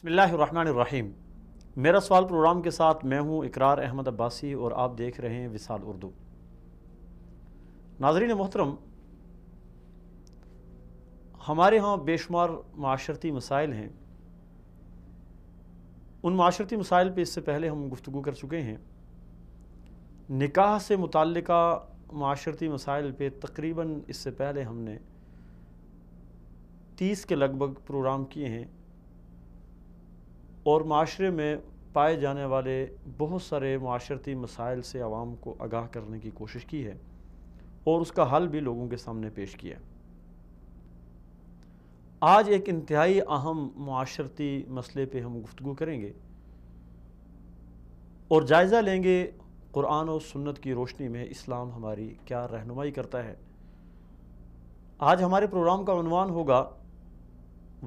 بسم اللہ الرحمن الرحیم۔ میرا سوال پروگرام کے ساتھ میں ہوں اقرار احمد عباسی اور آپ دیکھ رہے ہیں وصال اردو۔ ناظرین محترم، ہمارے ہاں بے شمار معاشرتی مسائل ہیں۔ ان معاشرتی مسائل پہ اس سے پہلے ہم گفتگو کر چکے ہیں۔ نکاح سے متعلقہ معاشرتی مسائل پہ تقریباً اس سے پہلے ہم نے 30 کے لگ بھگ پروگرام کیے ہیں، اور معاشرے میں پائے جانے والے بہت سارے معاشرتی مسائل سے عوام کو آگاہ کرنے کی کوشش کی ہے اور اس کا حل بھی لوگوں کے سامنے پیش کیا۔ آج ایک انتہائی اہم معاشرتی مسئلے پہ ہم گفتگو کریں گے اور جائزہ لیں گے قرآن و سنت کی روشنی میں اسلام ہماری کیا رہنمائی کرتا ہے۔ آج ہمارے پروگرام کا عنوان ہوگا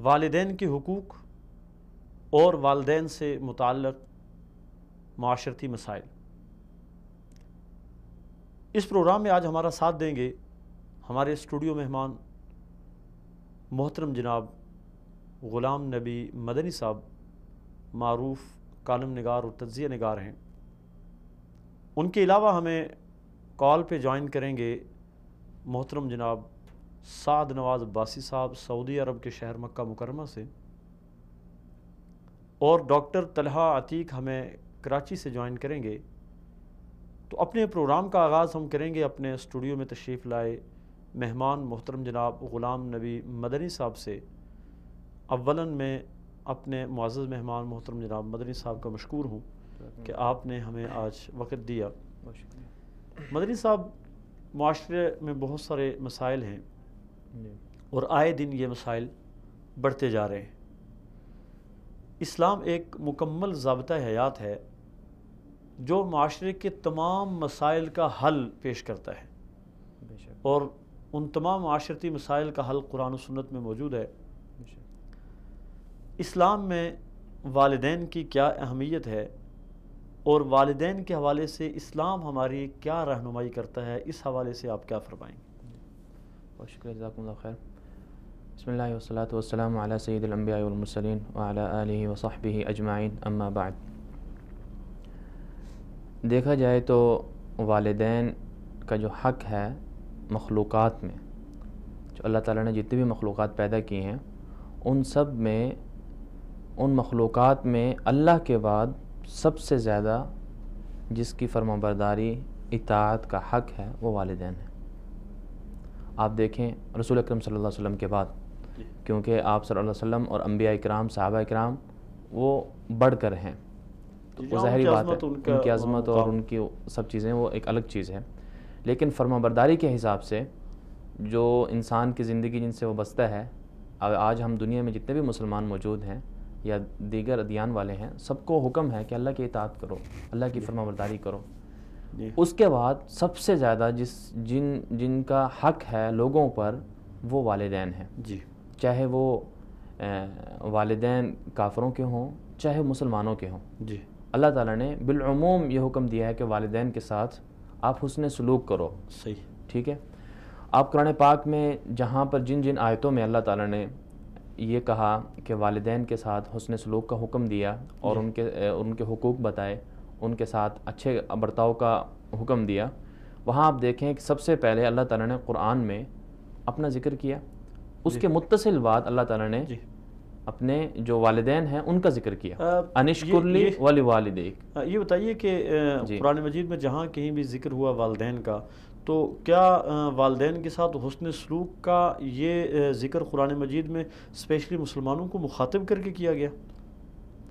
والدین کے حقوق اور والدین سے متعلق معاشرتی مسائل۔ اس پروگرام میں آج ہمارا ساتھ دیں گے ہمارے اسٹوڈیو مہمان محترم جناب غلام نبی مدنی صاحب، معروف کالم نگار اور تجزیہ نگار ہیں۔ ان کے علاوہ ہمیں کال پہ جوائن کریں گے محترم جناب سعد نواز عباسی صاحب، سعودی عرب کے شہر مکہ مکرمہ سے، اور ڈاکٹر طلحہ عتیق ہمیں کراچی سے جوائن کریں گے۔ تو اپنے پروگرام کا آغاز ہم کریں گے اپنے اسٹوڈیو میں تشریف لائے مہمان محترم جناب غلام نبی مدنی صاحب سے۔ اولاً میں اپنے معزز مہمان محترم جناب مدنی صاحب کا مشکور ہوں کہ آپ نے ہمیں آج وقت دیا۔ مدنی صاحب، معاشرے میں بہت سارے مسائل ہیں اور آئے دن یہ مسائل بڑھتے جا رہے ہیں۔ اسلام ایک مکمل ضابطہ حیات ہے جو معاشرے کے تمام مسائل کا حل پیش کرتا ہے، اور ان تمام معاشرتی مسائل کا حل قرآن و سنت میں موجود ہے۔ اسلام میں والدین کی کیا اہمیت ہے اور والدین کے حوالے سے اسلام ہماری کیا رہنمائی کرتا ہے، اس حوالے سے آپ کیا فرمائیں گے؟ بہت شکریہ، جزاکم اللہ خیر۔ بسم اللہ والصلاۃ والسلام علی سید الانبیاء والمرسلین وعلی آلہ وصحبہ اجمعین، اما بعد۔ دیکھا جائے تو والدین کا جو حق ہے مخلوقات میں، جو اللہ تعالیٰ نے جتنی بھی مخلوقات پیدا کی ہیں، ان سب میں، ان مخلوقات میں اللہ کے بعد سب سے زیادہ جس کی فرمانبرداری اطاعت کا حق ہے وہ والدین ہیں۔ آپ دیکھیں رسول اکرم صلی اللہ علیہ وسلم کے بعد، کیونکہ آپ صلی اللہ علیہ وسلم اور انبیاء اکرام، صحابہ اکرام وہ بڑھ کر ہیں، تو وہ ظاہری بات ہے ان کی عظمت اور ان کی سب چیزیں وہ ایک الگ چیز ہے۔ لیکن فرمانبرداری کے حساب سے جو انسان کی زندگی جن سے وہ بستا ہے، آج ہم دنیا میں جتنے بھی مسلمان موجود ہیں یا دیگر ادیان والے ہیں، سب کو حکم ہے کہ اللہ کی اطاعت کرو، اللہ کی فرمانبرداری کرو۔ اس کے بعد سب سے زیادہ جن کا حق ہے لوگوں پر وہ والدین ہیں، چاہے وہ والدین کافروں کے ہوں چاہے مسلمانوں کے ہوں۔ اللہ تعالیٰ نے بالعموم یہ حکم دیا ہے کہ والدین کے ساتھ آپ حسن سلوک کرو۔ صحیح، ٹھیک ہے۔ آپ قرآن پاک میں جہاں پر جن آیتوں میں اللہ تعالیٰ نے یہ کہا کہ والدین کے ساتھ حسن سلوک کا حکم دیا اور ان کے حقوق بتائے، ان کے ساتھ اچھے برتاؤ کا حکم دیا، وہاں آپ دیکھیں کہ سب سے پہلے اللہ تعالیٰ نے قرآن میں اپنا ذکر کیا، اس کے متصل بعد اللہ تعالیٰ نے اپنے جو والدین ہیں ان کا ذکر کیا، انشکر لی ولوالدیک۔ یہ بتائیے کہ قرآن مجید میں جہاں کہیں بھی ذکر ہوا والدین کا، تو کیا والدین کے ساتھ حسن سلوک کا یہ ذکر قرآن مجید میں اسپیشلی مسلمانوں کو مخاطب کر کے کیا گیا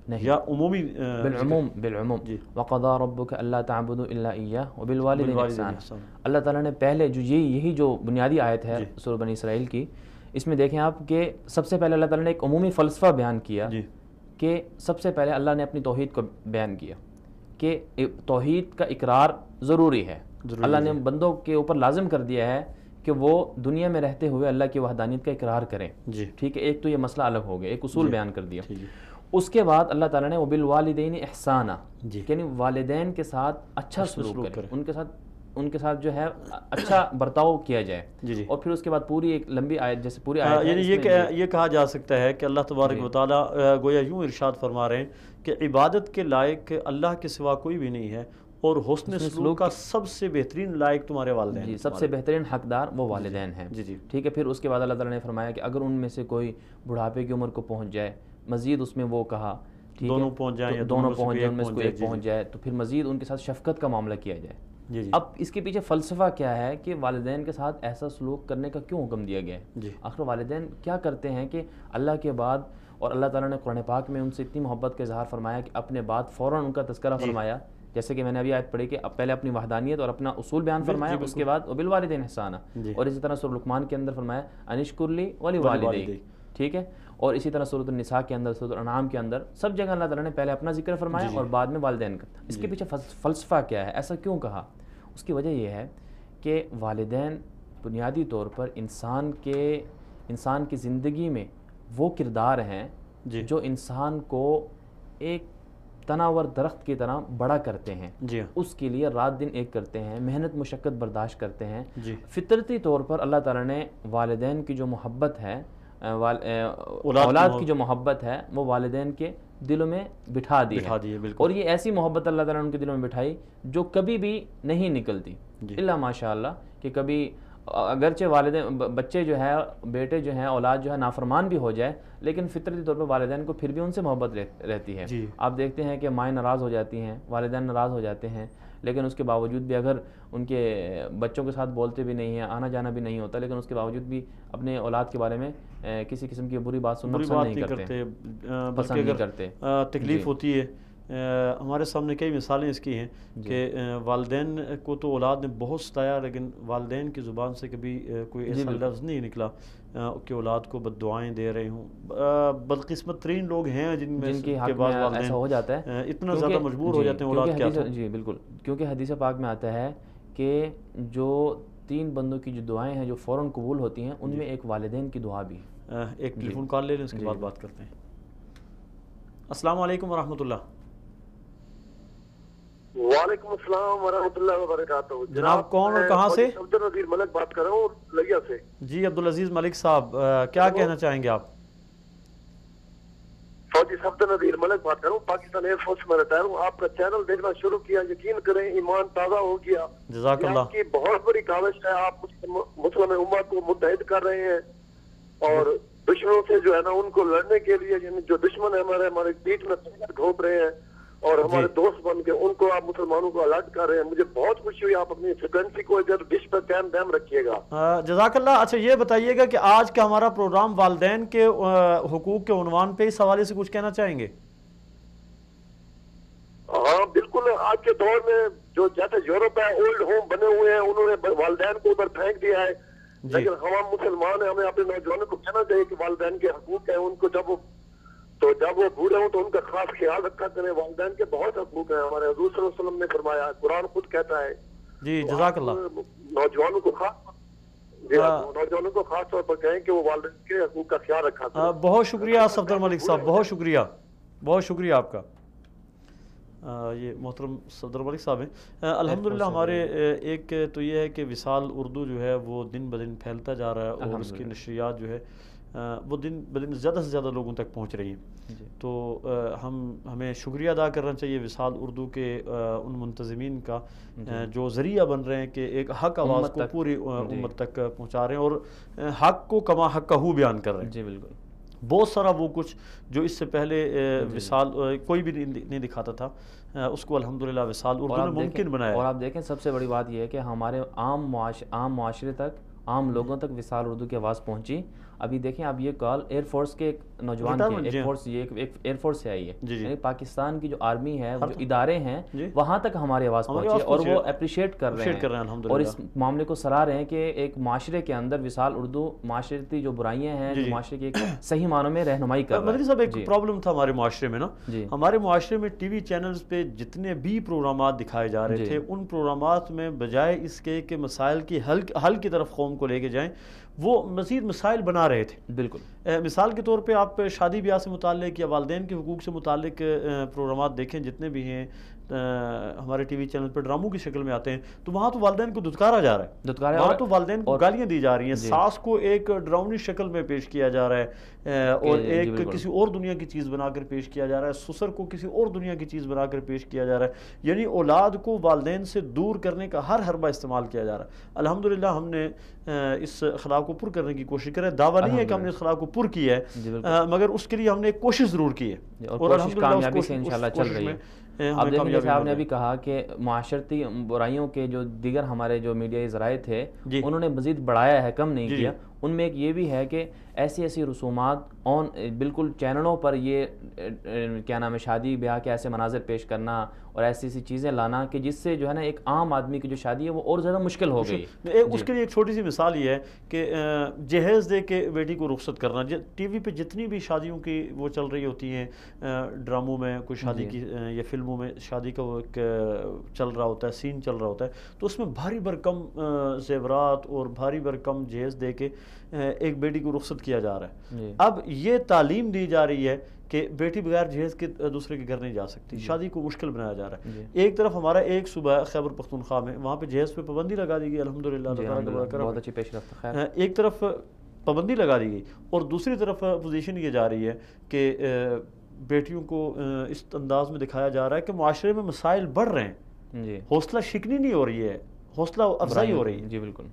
نہیں، یا عمومی؟ بالعموم۔ وَقَضَىٰ رَبُّكَ أَلَّا تَعْبُدُوا إِلَّا إِيَّاهُ وَبِالْوَالِدَيْنِ إِحْسَانًا۔ اللہ تعالیٰ نے پہلے یہ جو بنیادی آیت ہے سورہ بنی اسرائیل کی، اس میں دیکھیں آپ کہ سب سے پہلے اللہ تعالیٰ نے ایک عمومی فلسفہ بیان کیا کہ سب سے پہلے اللہ نے اپنی توحید کو بیان کیا کہ توحید کا اقرار ضروری ہے۔ اللہ نے بندوں کے اوپر لازم کر دیا ہے کہ وہ دنیا میں رہتے ہوئے اللہ کی وحدانیت کا اقرار کریں۔ ٹھیک ہے، ایک تو یہ مسئلہ الگ ہو گیا، ایک اصول بیان کر دیا۔ اس کے بعد اللہ تعالیٰ نے وبالوالدین احسانا، یعنی والدین کے ساتھ اچھا سلوک کریں، ان کے ساتھ ان کے ساتھ جو ہے اچھا برتاؤ کیا جائے. جی اور پھر اس کے بعد پوری ایک لمبی آیت جیسے پوری آیت یعنی یہ کہا جا سکتا ہے کہ اللہ تبارک و تعالیٰ گویا یوں ارشاد فرما رہے ہیں کہ عبادت کے لائق اللہ کے سوا کوئی بھی نہیں ہے اور حسن سلوک کا سب سے بہترین لائق تمہارے والدین. جی سب سے بہترین حقدار وہ والدین ہیں. جی ٹھیک ہے. پھر اس کے بعد اللہ تعالیٰ نے فرمایا کہ اگر ان میں سے کوئی بڑھاپے کی عمر کو پہنچ جائے, مزید اس میں وہ کہا دونوں پہنچ جائیں یا دونوں پہنچ جائیں, ان میں سے کوئی ایک پہنچ جائے, تو پھر مزید ان کے ساتھ شفقت کا معاملہ کیا جائے. اب اس کے پیچھے فلسفہ کیا ہے کہ والدین کے ساتھ ایسا سلوک کرنے کا کیوں حکم دیا گیا ہے؟ آخر والدین کیا کرتے ہیں کہ اللہ کے بعد, اور اللہ تعالیٰ نے قرآن پاک میں ان سے اتنی محبت کا اظہار فرمایا کہ اپنے بعد فوراً ان کا تذکرہ فرمایا, جیسے کہ میں نے ابھی آیت پڑھی کہ پہلے اپنی وحدانیت اور اپنا اصول بیان فرمایا, اس کے بعد وبالوالدین احسانا, اور اسی طرح سورۃ لقمان کے اندر فرمایا ان اشکر لی ولوالدیک. ٹھیک ہے. اور اسی طرح سورۃ النساء کے اندر, سورۃ الانعام کے اندر, سب جگہ اللہ تعالیٰ نے پہلے اپنا ذکر فرمایا اور بعد میں والدین کا. اس کے پیچھے فلسفہ کیا ہے, ایسا کیوں کہا؟ اس کی وجہ یہ ہے کہ والدین بنیادی طور پر انسان کی زندگی میں وہ کردار ہیں جو انسان کو ایک تناور درخت کی طرح بڑا کرتے ہیں. اس کے لیے رات دن ایک کرتے ہیں, محنت مشقت برداشت کرتے ہیں. فطرتی طور پر اللہ تعالیٰ نے والدین کی جو محبت ہے, اولاد کی جو محبت ہے, وہ والدین کے دلوں میں بٹھا دی ہے. اور یہ ایسی محبت اللہ تعالیٰ نے ان کے دلوں میں بٹھائی جو کبھی بھی نہیں نکلتی الا ماشاء اللہ, کہ کبھی اگرچہ والدین بچے جو ہے, بیٹے جو ہیں, اولاد جو ہے نافرمان بھی ہو جائے, لیکن فطرتی طور پر والدین کو پھر بھی ان سے محبت رہتی ہے. آپ دیکھتے ہیں کہ مائیں ناراض ہو جاتی ہیں, والدین ناراض ہو جاتے ہیں, لیکن اس کے باوجود بھی اگر ان کے بچوں کے ساتھ بولتے بھی نہیں ہیں, آنا جانا بھی نہیں ہوتا, لیکن اس کے باوجود بھی اپنے اولاد کے بارے میں کسی قسم کی بری بات سننا پسند نہیں کرتے, تکلیف ہوتی ہے. ہمارے سامنے کئی مثالیں اس کی ہیں کہ والدین کو تو اولاد نے بہت ستایا, لیکن والدین کی زبان سے کبھی کوئی ایسا لفظ نہیں نکلا کہ اولاد کو بد دعائیں دے رہے ہوں. بدقسمت ترین لوگ ہیں جن کے بعد والدین ایسا ہو جاتا ہے, اتنا زیادہ مجبور ہو جاتے ہیں اولاد کیا تھا. جی بالکل, کیونکہ حدیث پاک میں آتا ہے کہ جو 3 بندوں کی جو دعائیں ہیں جو فوراً قبول ہوتی ہیں, ان میں ایک والدین کی دعا بھی ہے. ایک ٹیلی فون کال لے لیں, اس کے بعد بات کرتے ہیں. السلام علیکم ورحمۃ اللہ. وعلیکم السلام ورحمۃ اللہ وبرکاتہ. جناب کون اور کہاں سے؟ عبدالعزیز ملک بات کر رہا ہوں لگیا سے. جی عبدالعزیز ملک صاحب, کیا کہنا چاہیں گے آپ؟ فوجی عبدالعزیز ملک بات کر رہا ہوں, پاکستان ایئر فورس میں رہتا ہوں. آپ کا چینل دیکھنا شروع کیا, یقین کریں ایمان تازہ ہو گیا. جزاک اللہ. آپ کی بہت بڑی کاوش ہے, آپ مسلم امت کو متحد کر رہے ہیں, اور دشمنوں سے جو ہے نا ان کو لڑنے کے لیے, یعنی جو دشمن ہے ہمارے پیٹ میں گھونپ رہے ہیں, اور ہمارے دوست بن کے ان کو آپ مسلمانوں کو الرٹ کر رہے ہیں. مجھے بہت خوشی ہوئی. آپ اپنی فریکوینسی کو ادھر ڈش پر قائم دائم رکھیے گا. جزاک اللہ. اچھا یہ بتائیے گا کہ آج کا ہمارا پروگرام والدین کے حقوق کے عنوان پہ اس حوالے سے کچھ کہنا چاہیں گے؟ ہاں بالکل. آج کے دور میں جو جیسے یورپ ہے, اولڈ ہوم بنے ہوئے ہیں, انہوں نے والدین کو ادھر پھینک دیا ہے. لیکن ہم مسلمان ہیں, ہمیں اپنے نوجوانوں کو کہنا چاہیے کہ والدین کے حقوق ہیں, ان کو جب وہ بوڑھے ہوں تو ان کا خاص خیال رکھا کریں. والدین کے بہت حقوق ہیں, ہمارے حضور صلی اللہ علیہ وسلم نے فرمایا, قرآن خود کہتا ہے. جی جزاک اللہ. نوجوانوں کو خاص طور پر کہیں کہ وہ والدین کے حقوق کا خیال رکھا کریں. بہت شکریہ صفدر ملک صاحب, بہت شکریہ, بہت شکریہ آپ کا. یہ محترم صفدر ملک صاحب ہیں. الحمدللہ ہمارے ایک تو یہ ہے کہ وصال اردو جو ہے وہ دن بدن پھیلتا جا رہا ہے, اور اس کی نشریات جو ہے وہ دن بدن زیادہ سے زیادہ لوگوں تک پہنچ رہی ہیں. تو ہمیں شکریہ ادا کرنا چاہیے وصال اردو کے ان منتظمین کا جو ذریعہ بن رہے ہیں کہ ایک حق آواز کو پوری امت تک پہنچا رہے ہیں, اور حق کو کما حق کا ہو بیان کر رہے ہیں. جی بالکل. بہت سارا وہ کچھ جو اس سے پہلے وصال کوئی بھی نہیں دکھاتا تھا, اس کو الحمدللہ وصال اردو نے ممکن بنایا. اور آپ دیکھیں سب سے بڑی بات یہ ہے کہ ہمارے عام معاشرے تک, عام لوگوں تک وصال اردو کی آواز پہنچی. ابھی دیکھیں اب یہ کال ایئر فورس کے ایک نوجوان کی ایئر فورس سے آئی ہے, یعنی پاکستان کی جو آرمی ہے, جو ادارے ہیں, وہاں تک ہماری آواز پہنچی, اور وہ اپریشیٹ کر رہے ہیں, اور اس معاملے کو سراہ رہے ہیں کہ ایک معاشرے کے اندر وصال اردو معاشرتی جو برائیاں ہیں, جو معاشرے کی ایک صحیح معنوں میں رہنمائی کر رہا ہے. مدنی صاحب ایک پرابلم تھا ہمارے معاشرے میں نا, ہمارے معاشرے میں ٹی وی چینلز پہ جتنے بھی پروگرامات دکھائے جا رہے تھے, ان پروگرامات میں بجائے اس کے کہ مسائل کی حل کی طرف قوم کو لے کے جائیں, وہ مزید مسائل بنا رہے تھے. بالکل. مثال کے طور پہ آپ شادی بیاہ سے متعلق یا والدین کے حقوق سے متعلق پروگرامات دیکھیں جتنے بھی ہیں, ہمارے ٹی وی چینل پہ ڈراموں کی شکل میں آتے ہیں تو وہاں تو والدین کو دھتکارا جا رہا ہے، وہاں تو والدین کو گالیاں دی جا رہی ہیں، ساس کو ایک ڈراؤنی شکل میں پیش کیا جا رہا ہے اور ایک کسی اور دنیا کی چیز بنا کر پیش کیا جا رہا ہے، سسر کو کسی اور دنیا کی چیز بنا کر پیش کیا جا رہا ہے، یعنی اولاد کو والدین سے دور کرنے کا ہر حربہ استعمال کیا جا رہا ہے۔ الحمدللہ ہم نے اس خلا کو پر کرنے کی کوشش کرے، دعویٰ نہیں ہے کہ ہم نے اس خلا کو پر کیا ہے، مگر اس کے لیے ہم نے ایک کوشش ضرور کی ہے اور کوشش کامیابی سے انشاءاللہ چل رہی ہے۔ اب دیکھیں جیسے آپ نے ابھی کہا کہ معاشرتی برائیوں کے جو دیگر ہمارے جو میڈیائی ذرائع تھے انہوں نے مزید بڑھایا ہے، کم نہیں کیا۔ ان میں ایک یہ بھی ہے کہ ایسی ایسی رسومات بالکل چینلوں پر یہ کیا نام ہے شادی بیاہ کے ایسے مناظر پیش کرنا اور ایسی ایسی چیزیں لانا کہ جس سے جو ہے نا ایک عام آدمی کی جو شادی ہے وہ اور زیادہ مشکل ہو گئی۔ اس کے لیے ایک چھوٹی سی مثال یہ ہے کہ جہیز دے کے بیٹی کو رخصت کرنا، ٹی وی پہ جتنی بھی شادیوں کی وہ چل رہی ہوتی ہیں، ڈراموں میں کوئی شادی کی یا فلموں میں شادی کا وہ ایک چل رہا ہوتا ہے، سین چل رہا ہوتا ہے، تو اس میں بھاری بھرکم زیورات اور بھاری بھرکم جہیز دے کے ایک بیٹی کو رخصت کیا جا رہا ہے۔ اب یہ تعلیم دی جا رہی ہے کہ بیٹی بغیر جہیز کے دوسرے کے گھر نہیں جا سکتی، شادی کو مشکل بنایا جا رہا ہے۔ ایک طرف ہمارا ایک صوبہ خیبر پختونخوا میں وہاں پہ جہیز پہ پابندی لگا دی گئی، الحمدللہ بہت اچھی پیش رفت ہے۔ ایک طرف پابندی لگا دی گئی اور دوسری طرف پوزیشن یہ جا رہی ہے کہ بیٹیوں کو اس انداز میں دکھایا جا رہا ہے کہ معاشرے میں مسائل بڑھ رہے ہیں، حوصلہ شکنی نہیں ہو رہی ہے، حوصلہ افزائی ہو رہی ہے۔ جی بالکل۔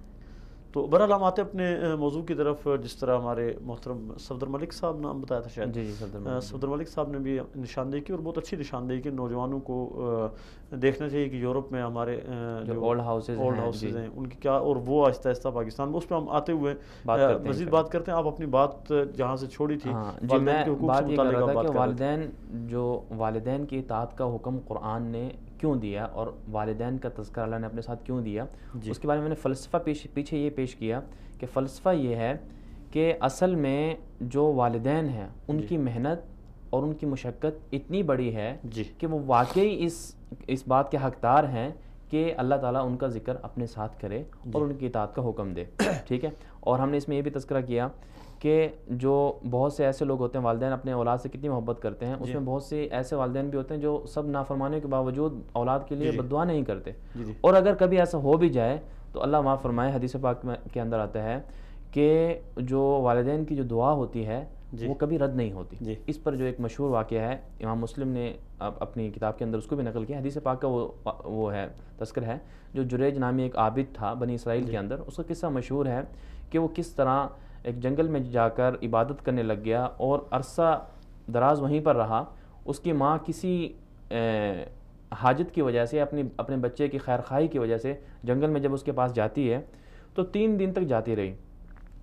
تو بہرحال ہم آتے اپنے موضوع کی طرف، جس طرح ہمارے محترم صفدر ملک صاحب نے بتایا تھا شاید، صفدر ملک صاحب نے بھی نشاندہی کی اور بہت اچھی نشاندہی کی، نوجوانوں کو دیکھنا چاہیے کہ یورپ میں ہمارے جو اولڈ ہاؤسز ہیں ان کی کیا، اور وہ آہستہ آہستہ پاکستان میں، اس پہ ہم آتے ہوئے مزید بات کرتے ہیں۔ آپ اپنی بات جہاں سے چھوڑی تھی والدین کے حقوق سے متعلق کہ والدین کی اطاعت کا حکم قرآن نے کیوں دیا اور والدین کا تذکرہ اللہ نے اپنے ساتھ کیوں دیا، اس کے بارے میں نے فلسفہ پیچھے یہ پیش کیا کہ فلسفہ یہ ہے کہ اصل میں جو والدین ہیں ان کی محنت اور ان کی مشقت اتنی بڑی ہے کہ وہ واقعی اس بات کے حقدار ہیں کہ اللہ تعالیٰ ان کا ذکر اپنے ساتھ کرے اور ان کی اطاعت کا حکم دے، ٹھیک ہے۔ اور ہم نے اس میں یہ بھی تذکرہ کیا کہ جو بہت سے ایسے لوگ ہوتے ہیں والدین اپنے اولاد سے کتنی محبت کرتے ہیں، اس میں بہت سے ایسے والدین بھی ہوتے ہیں جو سب نافرمانی کے باوجود اولاد کے لیے بد دعا نہیں کرتے، اور اگر کبھی ایسا ہو بھی جائے تو اللہ معاف فرمائے، حدیث پاک کے اندر آتا ہے کہ جو والدین کی جو دعا ہوتی ہے وہ کبھی رد نہیں ہوتی۔ اس پر جو ایک مشہور واقعہ ہے، امام مسلم نے اپنی کتاب کے اندر اس کو بھی نقل کیا، حدیث پاک کا وہ ہے تذکر ہے، جو جریج نامی ایک عابد تھا بنی اسرائیل کے اندر، اس کا قصہ مشہور ہے کہ وہ کس طرح ایک جنگل میں جا کر عبادت کرنے لگ گیا اور عرصہ دراز وہیں پر رہا۔ اس کی ماں کسی حاجت کی وجہ سے، اپنے بچے کی خیر خواہی کی وجہ سے جنگل میں جب اس کے پاس جاتی ہے تو 3 دن تک جاتی رہی۔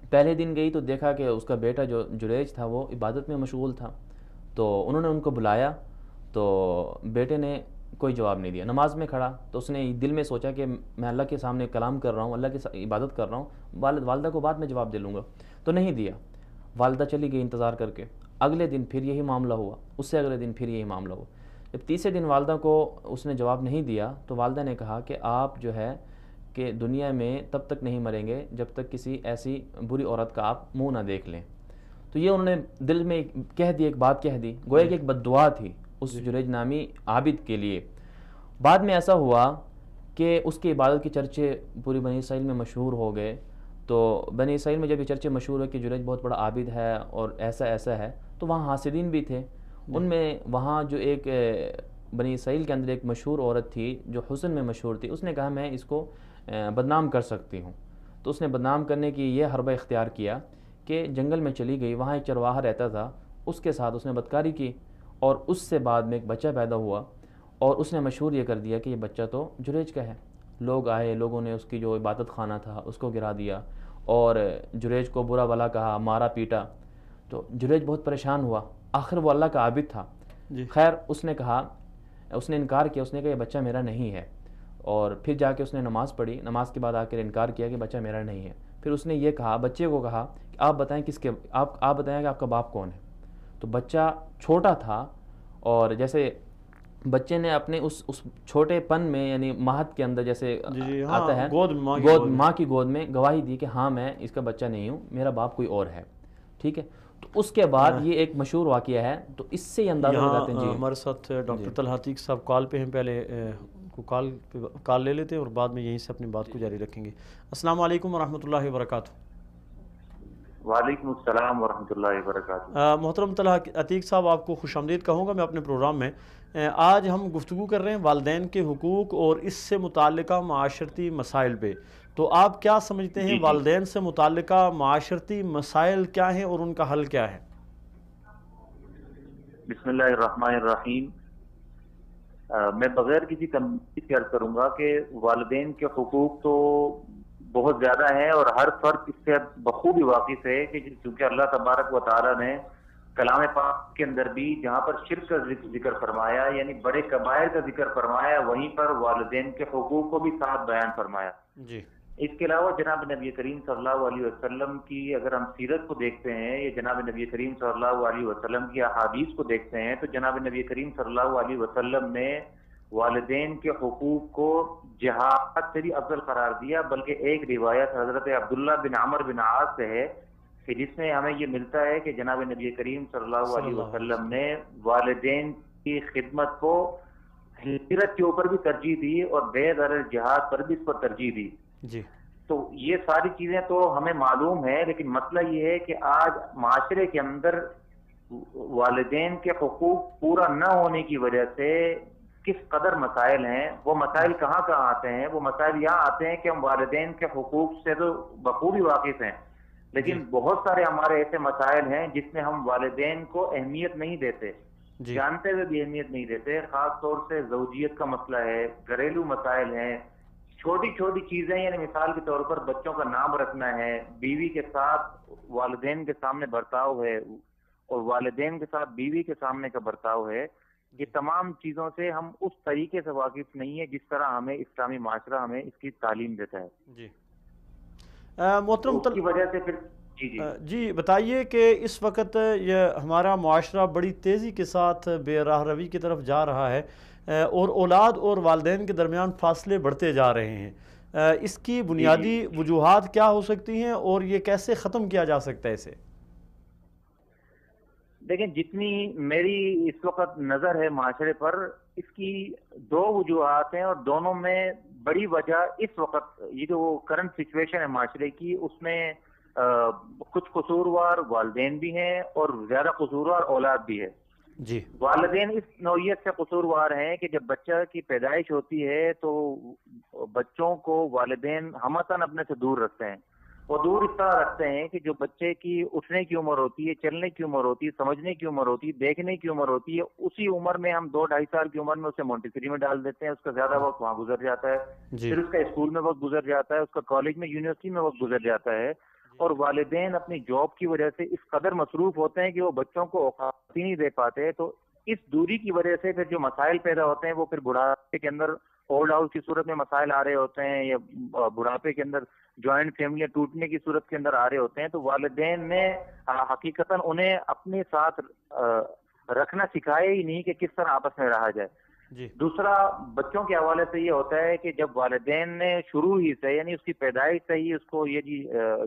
پہلے دن گئی تو دیکھا کہ اس کا بیٹا جو جریج تھا وہ عبادت میں مشغول تھا، تو انہوں نے ان کو بلایا تو بیٹے نے کوئی جواب نہیں دیا، نماز میں کھڑا، تو اس نے دل میں سوچا کہ میں اللہ کے سامنے کلام کر رہا ہوں، اللہ کی عبادت کر رہا ہوں، والدہ کو بعد میں جواب دے لوں گا، تو نہیں دیا۔ والدہ چلی گئی انتظار کر کے، اگلے دن پھر یہی معاملہ ہوا، اس سے اگلے دن پھر یہی معاملہ ہوا۔ جب تیسرے دن والدہ کو اس نے جواب نہیں دیا تو والدہ نے کہا کہ آپ جو ہے کہ دنیا میں تب تک نہیں مریں گے جب تک کسی ایسی بری عورت کا آپ منہ نہ دیکھ لیں۔ تو یہ انہوں نے دل میں کہہ دی، ایک بات کہہ دی، گویا کہ ایک بد دعا تھی اس جریج نامی عابد کے لیے۔ بعد میں ایسا ہوا کہ اس کی عبادت کے چرچے پوری بنی اسرائیل میں مشہور ہو گئے، تو بنی اسرائیل میں جب یہ چرچے مشہور ہوئے کہ جریج بہت بڑا عابد ہے اور ایسا ہے، تو وہاں حاسدین بھی تھے۔ ان میں وہاں جو ایک بنی اسرائیل کے اندر ایک مشہور عورت تھی جو حسن میں مشہور تھی، اس نے کہا میں اس کو بدنام کر سکتی ہوں، تو اس نے بدنام کرنے کی یہ حربہ اختیار کیا کہ جنگل میں چلی گئی، وہاں ایک چرواہا رہتا تھا، اس کے ساتھ اس نے بدکاری کی، اور اس سے بعد میں ایک بچہ پیدا ہوا، اور اس نے مشہور یہ کر دیا کہ یہ بچہ تو جریج کا ہے۔ لوگ آئے، لوگوں نے اس کی جو عبادت خانہ تھا اس کو گرا دیا اور جریج کو برا بھلا کہا، مارا پیٹا، تو جریج بہت پریشان ہوا۔ آخر وہ اللہ کا عابد تھا، خیر اس نے کہا، اس نے انکار کیا، اس نے کہا یہ بچہ میرا نہیں ہے، اور پھر جا کے اس نے نماز پڑھی، نماز کے بعد آ کر انکار کیا کہ بچہ میرا نہیں ہے۔ پھر اس نے یہ کہا، بچے کو کہا کہ آپ بتائیں آپ بتائیں کہ آپ کا باپ کون ہے؟ تو بچہ چھوٹا تھا، اور جیسے بچے نے اپنے اس چھوٹے پن میں، یعنی مہد کے اندر جیسے آتا ہے، ماں کی گود میں گواہی دی کہ ہاں میں اس کا بچہ نہیں ہوں، میرا باپ کوئی اور ہے، ٹھیک ہے۔ تو اس کے بعد یہ ایک مشہور واقعہ ہے، تو اس سے یہ اندازہ لگاتے ہیں. جی ہمارے ساتھ ڈاکٹر طلحہ عتیق صاحب کال پہ ہیں، پہلے کو کال لے لیتے ہیں اور بعد میں یہیں سے اپنی بات کو جاری رکھیں گے. السلام علیکم ورحمۃ اللہ وبرکاتہ. وعلیکم السلام ورحمۃ اللہ وبرکاتہ. محترم طلحہ عتیق صاحب، آپ کو خوش آمدید کہوں گا میں اپنے پروگرام میں. آج ہم گفتگو کر رہے ہیں والدین کے حقوق اور اس سے متعلقہ معاشرتی مسائل پہ. تو آپ کیا سمجھتے ہیں والدین سے متعلقہ معاشرتی مسائل کیا ہیں اور ان کا حل کیا ہے؟ بسم اللہ الرحمن الرحیم. میں بغیر کسی تمہید کے عرض کروں گا کہ والدین کے حقوق تو بہت زیادہ ہیں اور ہر فرد اس سے بخوبی واقف ہے کہ چونکہ اللہ تبارک و تعالیٰ نے کلام پاک کے اندر بھی جہاں پر شرک کا ذکر فرمایا، یعنی بڑے کبائر کا ذکر فرمایا، وہیں پر والدین کے حقوق کو بھی ساتھ بیان فرمایا. جی. اس کے علاوہ جناب نبی کریم صلی اللہ علیہ وسلم کی اگر ہم سیرت کو دیکھتے ہیں یا جناب نبی کریم صلی اللہ علیہ وسلم کی احادیث کو دیکھتے ہیں تو جناب نبی کریم صلی اللہ علیہ وسلم نے والدین کے حقوق کو جہاد سے بھی افضل قرار دیا. بلکہ ایک روایت حضرت عبداللہ بن عمر بن عاص سے ہے کہ جس میں ہمیں یہ ملتا ہے کہ جناب نبی کریم صلی اللہ علیہ وسلم نے والدین کی خدمت کو ہجرت کے اوپر بھی ترجیح دی اور بے ضرر جہاد پر بھی اس پر ترجیح دی. جی. تو یہ ساری چیزیں تو ہمیں معلوم ہے، لیکن مسئلہ یہ ہے کہ آج معاشرے کے اندر والدین کے حقوق پورا نہ ہونے کی وجہ سے کس قدر مسائل ہیں. وہ مسائل کہاں آتے ہیں؟ وہ مسائل یہاں آتے ہیں کہ ہم والدین کے حقوق سے تو بخوبی واقف ہیں، لیکن بہت سارے ہمارے ایسے مسائل ہیں جس میں ہم والدین کو اہمیت نہیں دیتے، جانتے ہوئے بھی اہمیت نہیں دیتے. خاص طور سے زوجیت کا مسئلہ ہے، گھریلو مسائل ہیں، چھوٹی چھوٹی چیزیں، یعنی مثال کے طور پر بچوں کا نام رکھنا ہے، بیوی کے ساتھ والدین کے سامنے برتاؤ ہے اور والدین کے ساتھ بیوی کے سامنے کا برتاؤ ہے. یہ تمام چیزوں سے ہم اس طریقے سے واقف نہیں ہے جس طرح ہمیں اسلامی معاشرہ ہمیں اس کی تعلیم دیتا ہے. جی. محترم کی وجہ سے پھر جی بتائیے کہ اس وقت یہ ہمارا معاشرہ بڑی تیزی کے ساتھ بے راہ روی کی طرف جا رہا ہے اور اولاد اور والدین کے درمیان فاصلے بڑھتے جا رہے ہیں. اس کی بنیادی وجوہات کیا ہو سکتی ہیں اور یہ کیسے ختم کیا جا سکتا ہے اسے؟ دیکھیں، جتنی میری اس وقت نظر ہے معاشرے پر، اس کی دو وجوہات ہیں اور دونوں میں بڑی وجہ اس وقت یہ جو کرنٹ سچویشن ہے معاشرے کی، اس میں کچھ قصوروار والدین بھی ہیں اور زیادہ قصوروار اولاد بھی ہے. جی. والدین اس نوعیت سے قصوروار ہیں کہ جب بچہ کی پیدائش ہوتی ہے تو بچوں کو والدین ہمتاً اپنے سے دور رکھتے ہیں. وہ دور اس طرح رکھتے ہیں کہ جو بچے کی اٹھنے کی عمر ہوتی ہے، چلنے کی عمر ہوتی ہے، سمجھنے کی عمر ہوتی ہے، دیکھنے کی عمر ہوتی ہے، اسی عمر میں ہم 2-2.5 سال کی عمر میں اسے مونٹیسری میں ڈال دیتے ہیں. اس کا زیادہ وقت وہاں گزر جاتا ہے. پھر اس کا اسکول میں وقت گزر جاتا ہے، اس کا کالج میں، یونیورسٹی میں وقت گزر جاتا ہے. اور والدین اپنی جاب کی وجہ سے اس قدر مصروف ہوتے ہیں کہ وہ بچوں کو اوقات ہی نہیں دے پاتے. تو اس دوری کی وجہ سے پھر جو مسائل پیدا ہوتے ہیں وہ پھر بڑھاپے کے اندر اولڈ ہاؤس کی صورت میں مسائل آ رہے ہوتے ہیں یا بڑھاپے کے اندر جوائنٹ فیملیاں ٹوٹنے کی صورت کے اندر آ رہے ہوتے ہیں. تو والدین نے حقیقتاً انہیں اپنے ساتھ رکھنا سکھایا ہی نہیں کہ کس طرح آپس میں رہا جائے. جی. دوسرا بچوں کے حوالے سے یہ ہوتا ہے کہ جب والدین نے شروع ہی سے، یعنی اس کی پیدائش سے ہی اس کو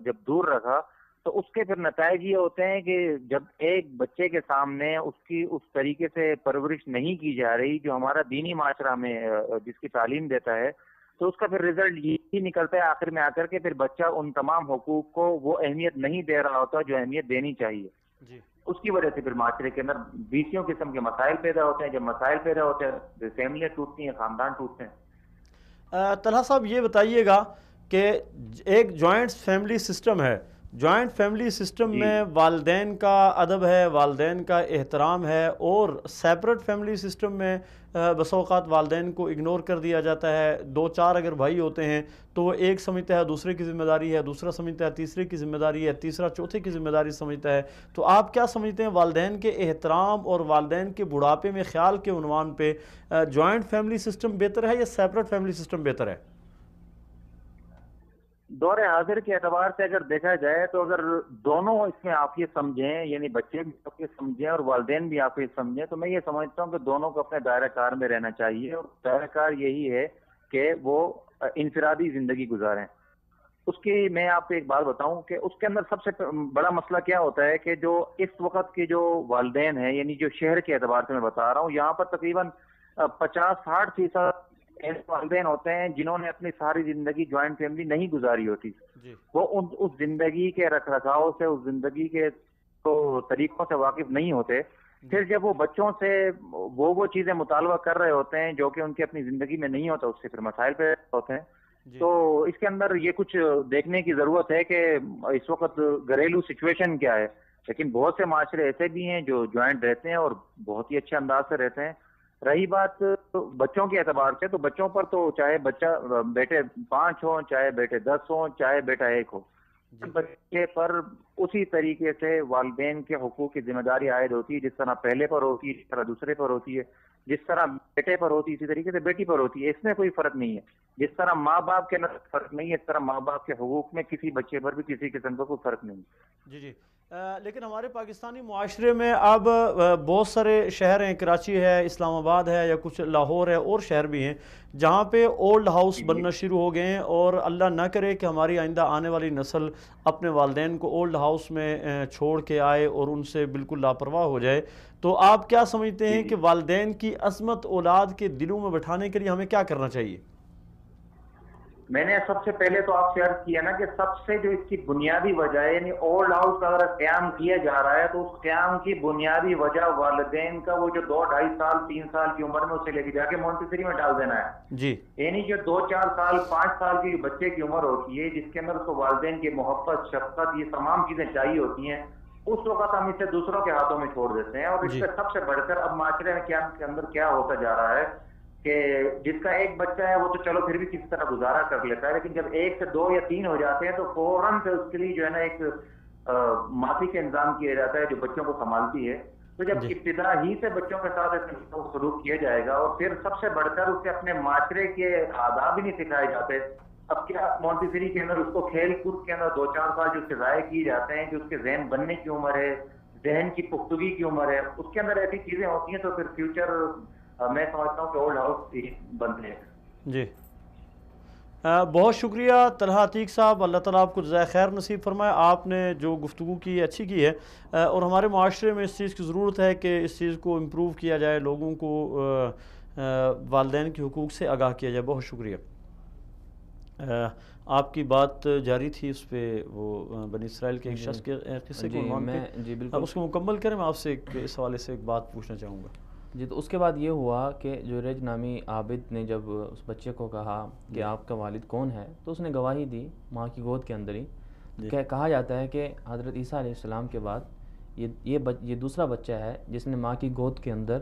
جب دور رکھا تو اس کے پھر نتائج یہ ہوتے ہیں کہ جب ایک بچے کے سامنے اس کی اس طریقے سے پرورش نہیں کی جا رہی جو ہمارا دینی معاشرہ میں جس کی تعلیم دیتا ہے، تو اس کا پھر رزلٹ یہی نکلتا ہے آخر میں آ کر کے پھر بچہ ان تمام حقوق کو وہ اہمیت نہیں دے رہا ہوتا جو اہمیت دینی چاہیے. جی. اس کی وجہ سے پھر معاشرے کے اندر بیسیوں قسم کے مسائل پیدا ہوتے ہیں. جب مسائل پیدا ہوتے ہیں فیملیاں ٹوٹتی ہیں، خاندان ٹوٹتے ہیں. طلحہ صاحب یہ بتائیے گا کہ ایک جوائنٹ فیملی سسٹم ہے، جوائنٹ فیملی سسٹم میں والدین کا ادب ہے، والدین کا احترام ہے، اور سیپریٹ فیملی سسٹم میں بس اوقات والدین کو اگنور کر دیا جاتا ہے. 2-4 اگر بھائی ہوتے ہیں تو وہ ایک سمجھتا ہے دوسرے کی ذمہ داری ہے، دوسرا سمجھتا ہے تیسرے کی ذمہ داری ہے، تیسرا چوتھے کی ذمہ داری سمجھتا ہے. تو آپ کیا سمجھتے ہیں والدین کے احترام اور والدین کے بڑھاپے میں خیال کے عنوان پہ جوائنٹ فیملی سسٹم بہتر ہے یا سیپریٹ فیملی سسٹم بہتر ہے؟ دور حاضر کے اعتبار سے اگر دیکھا جائے تو اگر دونوں اس میں آپ یہ سمجھیں، یعنی بچے بھی آپ یہ سمجھیں اور والدین بھی آپ یہ سمجھیں، تو میں یہ سمجھتا ہوں کہ دونوں کو اپنے دائرہ کار میں رہنا چاہیے. اور دائرہ کار یہی ہے کہ وہ انفرادی زندگی گزاریں. اس کی میں آپ کو ایک بات بتاؤں کہ اس کے اندر سب سے بڑا مسئلہ کیا ہوتا ہے کہ جو اس وقت کے جو والدین ہیں، یعنی جو شہر کے اعتبار سے میں بتا رہا ہوں، یہاں پر تقریباً 50-60% ایسے والدین ہوتے ہیں جنہوں نے اپنی ساری زندگی جوائنٹ فیملی نہیں گزاری ہوتی. وہ اس زندگی کے رکھ رکھاؤ سے، اس زندگی کے طریقوں سے واقف نہیں ہوتے. پھر جب وہ بچوں سے وہ چیزیں مطالبہ کر رہے ہوتے ہیں جو کہ ان کی اپنی زندگی میں نہیں ہوتا، اس سے پھر مسائل پہ ہوتے ہیں. تو اس کے اندر یہ کچھ دیکھنے کی ضرورت ہے کہ اس وقت گھریلو سچویشن کیا ہے. لیکن بہت سے معاشرے ایسے بھی ہیں جو جوائنٹ رہتے ہیں اور بہت ہی اچھے انداز سے رہتے ہیں. رہی بات بچوں کے اعتبار سے، تو بچوں پر تو چاہے بچہ بیٹے 5 ہوں، چاہے بیٹے 10 ہوں، چاہے بیٹا 1 ہو، بچے پر اسی طریقے سے والدین کے حقوق کی ذمہ داری عائد ہوتی ہے. جس طرح پہلے پر ہوتی ہے، جس طرح دوسرے پر ہوتی ہے، جس طرح بیٹے پر ہوتی ہے، اسی طریقے سے بیٹی پر ہوتی ہے. اس میں کوئی فرق نہیں ہے. جس طرح ماں باپ کے اندر فرق نہیں ہے، اس طرح ماں باپ کے حقوق میں کسی بچے پر بھی کسی قسم کا کوئی فرق نہیں. جی لیکن ہمارے پاکستانی معاشرے میں اب بہت سارے شہر ہیں، کراچی ہے، اسلام آباد ہے، یا کچھ لاہور ہے، اور شہر بھی ہیں جہاں پہ اولڈ ہاؤس بننا شروع ہو گئے ہیں. اور اللہ نہ کرے کہ ہماری آئندہ آنے والی نسل اپنے والدین کو اولڈ ہاؤس میں چھوڑ کے آئے اور ان سے بالکل لاپرواہ ہو جائے. تو آپ کیا سمجھتے ہیں کہ والدین کی عظمت اولاد کے دلوں میں بٹھانے کے لیے ہمیں کیا کرنا چاہیے؟ میں نے سب سے پہلے تو آپ سے عرض کیا نا کہ سب سے جو اس کی بنیادی وجہ ہے، یعنی اولڈ ہاؤس کا اگر قیام کیا جا رہا ہے تو اس قیام کی بنیادی وجہ والدین کا وہ جو 2-2.5 سال 3 سال کی عمر میں اسے لے کے جا کے مونٹیسری میں ڈال دینا ہے. جی یعنی جو 2-4 سال 5 سال کی جو بچے کی عمر ہوتی ہے، جس کے اندر اس کو والدین کی محبت، شفقت، یہ تمام چیزیں چاہیے ہوتی ہیں، اس وقت ہم اسے دوسروں کے ہاتھوں میں چھوڑ دیتے ہیں. اور اس سے سب سے بڑھ کر اب معاشرے میں کے اندر کیا ہوتا جا رہا ہے کہ جس کا ایک بچہ ہے وہ تو چلو پھر بھی کسی طرح گزارا کر لیتا ہے، لیکن جب 1 سے 2 یا 3 ہو جاتے ہیں تو فوراً سے اس کے لیے جو ہے نا ایک مافی کا انتظام کیا جاتا ہے جو بچوں کو سنبھالتی ہے. تو جب ابتدا ہی سے بچوں کے ساتھ سلوک کیا جائے گا اور پھر سب سے بڑھ کر اسے اپنے معاشرے کے آداب ہی نہیں سکھائے جاتے. اب کیا مونٹیسری کے اندر اس کو کھیل کود کے اندر 2-4 سال جو اس کے ضائع کیے جاتے ہیں، جو اس کے ذہن بننے کی عمر ہے، ذہن کی پختگی کی عمر ہے، اس کے اندر ایسی چیزیں ہوتی ہیں تو پھر فیوچر میں سمجھتا ہوں کہ اولڈ ہاؤس بنتے ہیں. جی بہت شکریہ طلحہ عتیق صاحب، اللہ تعالیٰ آپ کو جزائے خیر نصیب فرمائے. آپ نے جو گفتگو کی اچھی کی ہے، اور ہمارے معاشرے میں اس چیز کی ضرورت ہے کہ اس چیز کو امپروو کیا جائے، لوگوں کو والدین کے حقوق سے آگاہ کیا جائے. بہت شکریہ. آپ کی بات جاری تھی اس پہ وہ بنی اسرائیل کے ایک شخص کے قصے کو عنوان پہ، اس کو مکمل کریں. میں آپ سے اس حوالے سے ایک بات پوچھنا چاہوں گا. جی تو اس کے بعد یہ ہوا کہ جریج نامی عابد نے جب اس بچے کو کہا کہ آپ کا والد کون ہے، تو اس نے گواہی دی ماں کی گود کے اندر ہی. کہا جاتا ہے کہ حضرت عیسیٰ علیہ السلام کے بعد یہ دوسرا بچہ ہے جس نے ماں کی گود کے اندر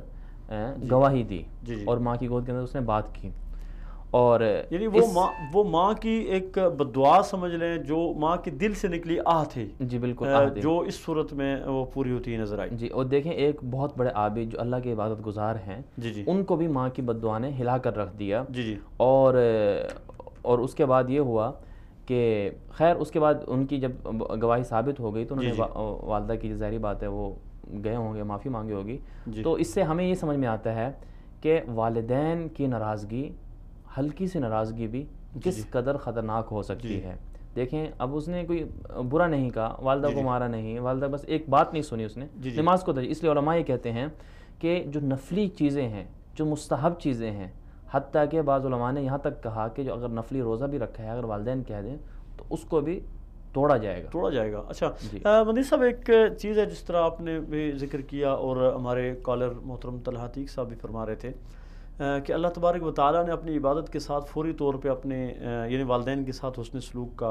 گواہی دی اور ماں کی گود کے اندر اس نے بات کی. اور یعنی وہ ماں کی ایک بدعا سمجھ لیں جو ماں کے دل سے نکلی آہ تھی. جی بالکل، جو اس صورت میں وہ پوری ہوتی نظر آئی. جی اور دیکھیں ایک بہت بڑے عابد جو اللہ کے عبادت گزار ہیں، ان کو بھی ماں کی بددعا نے ہلا کر رکھ دیا. اور اس کے بعد یہ ہوا کہ خیر اس کے بعد ان کی جب گواہی ثابت ہو گئی تو انہوں نے والدہ کی ظاہری بات ہے وہ گئے ہوں گے، معافی مانگی ہوگی. تو اس سے ہمیں یہ سمجھ میں آتا ہے کہ والدین کی ناراضگی، ہلکی سی ناراضگی بھی کس قدر خطرناک ہو سکتی ہے. دیکھیں اب اس نے کوئی برا نہیں کہا، والدہ کو مارا نہیں، والدہ بس ایک بات نہیں سنی اس نے، نماز کو اس لیے علماء یہ کہتے ہیں کہ جو نفلی چیزیں ہیں، جو مستحب چیزیں ہیں، حتیٰ کہ بعض علماء نے یہاں تک کہا کہ جو اگر نفلی روزہ بھی رکھا ہے اگر والدین کہہ دیں تو اس کو بھی توڑا جائے گا. اچھا مندیب صاحب، ایک چیز ہے جس طرح آپ نے بھی ذکر کیا اور ہمارے کالر محترم طلحہ عتیق صاحب بھی فرما رہے تھے کہ اللہ تبارک و تعالیٰ نے اپنی عبادت کے ساتھ فوری طور پہ اپنے یعنی والدین کے ساتھ حسن سلوک کا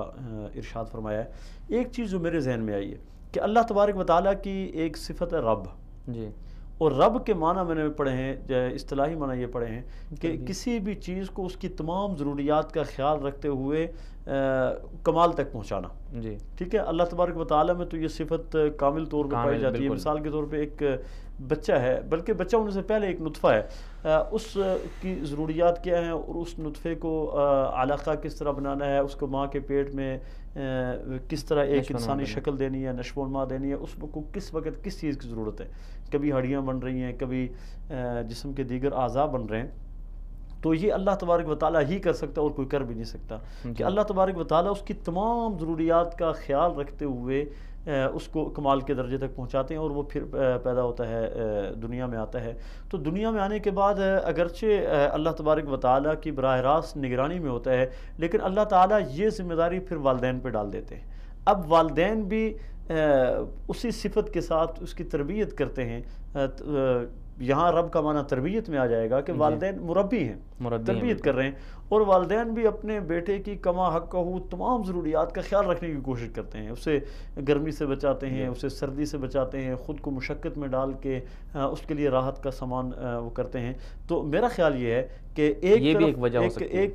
ارشاد فرمایا ہے. ایک چیز جو میرے ذہن میں آئی ہے کہ اللہ تبارک و تعالیٰ کی ایک صفت ہے رب. جی اور رب کے معنی میں نے پڑھے ہیں، اصطلاحی معنی یہ پڑھے ہیں کہ کسی بھی چیز کو اس کی تمام ضروریات کا خیال رکھتے ہوئے کمال تک پہنچانا. جی ٹھیک ہے. اللہ تبارک و تعالیٰ میں تو یہ صفت کامل طور پہ پائی جاتی ہے. مثال کے طور پہ ایک بچہ ہے، بلکہ بچہ ہونے سے پہلے ایک نطفہ ہے، اس کی ضروریات کیا ہیں اور اس نطفے کو علاقہ کس طرح بنانا ہے، اس کو ماں کے پیٹ میں کس طرح ایک انسانی شکل دینی ہے، نشو و نما دینی ہے، اس کو کس وقت کس چیز کی ضرورت ہے. کبھی ہڈیاں بن رہی ہیں، کبھی جسم کے دیگر اعضاء بن رہے ہیں. تو یہ اللہ تبارک و تعالیٰ ہی کر سکتا ہے اور کوئی کر بھی نہیں سکتا کہ اللہ تبارک و تعالیٰ اس کی تمام ضروریات کا خیال رکھتے ہوئے اس کو کمال کے درجے تک پہنچاتے ہیں اور وہ پھر پیدا ہوتا ہے، دنیا میں آتا ہے۔ تو دنیا میں آنے کے بعد اگرچہ اللہ تبارک و تعالیٰ کی براہ راست نگرانی میں ہوتا ہے، لیکن اللہ تعالیٰ یہ ذمہ داری پھر والدین پہ ڈال دیتے ہیں۔ اب والدین بھی اسی صفت کے ساتھ اس کی تربیت کرتے ہیں۔ یہاں رب کا معنی تربیت میں آ جائے گا کہ والدین مربی ہیں، تربیت کر رہے ہیں، اور والدین بھی اپنے بیٹے کی کما حق ہو تمام ضروریات کا خیال رکھنے کی کوشش کرتے ہیں، اسے گرمی سے بچاتے ہیں، اسے سردی سے بچاتے ہیں، خود کو مشقت میں ڈال کے اس کے لیے راحت کا سامان وہ کرتے ہیں۔ تو میرا خیال یہ ہے کہ ایک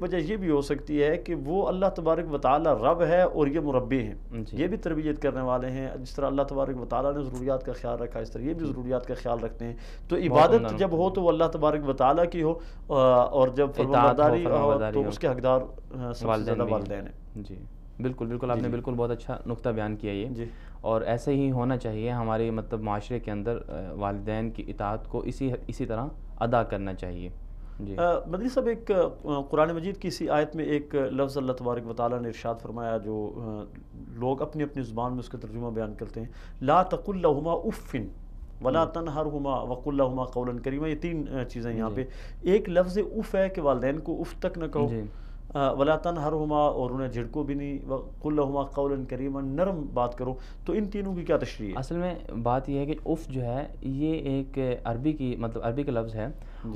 وجہ یہ بھی ہو سکتی ہے کہ وہ اللہ تبارک و تعالی رب ہے اور یہ مربی ہیں، یہ بھی تربیت کرنے والے ہیں۔ جس طرح اللہ تبارک و تعالیٰ نے ضروریات کا خیال رکھا، اس طرح یہ بھی ضروریات کا خیال رکھتے ہیں۔ تو عبادت جب ہو تو وہ اللہ تبارک و تعالیٰ کی ہو، اور جب فرمانبرداری ہو تو اس کے حقدار سب سے زیادہ والدین ہیں۔ جی بالکل بالکل، آپ نے بالکل بہت اچھا نقطہ بیان کیا یہ، اور ایسے ہی ہونا چاہیے ہمارے مطلب معاشرے کے اندر، والدین کی اطاعت کو اسی طرح ادا کرنا چاہیے۔ جی مدنی صاحب، ایک قرآن مجید کی اسی آیت میں ایک لفظ اللہ تبارک و تعالیٰ نے ارشاد فرمایا جو لوگ اپنی اپنی زبان میں اس کا ترجمہ بیان کرتے ہیں، لا تقل لہما اف ولا تنہرہما وقل لہما قولا کریما۔ یہ تین چیزیں یہاں پہ، ایک لفظ اف ہے کہ والدین کو اف تک نہ کہو، ولا تنہرہما اور انہیں جھڑکو بھی نہیں، وقل لہما قولا کریما نرم بات کرو۔ تو ان تینوں کی کیا تشریح ہے؟ اصل میں بات یہ ہے کہ اف جو ہے یہ ایک عربی کی مطلب عربی کا لفظ ہے،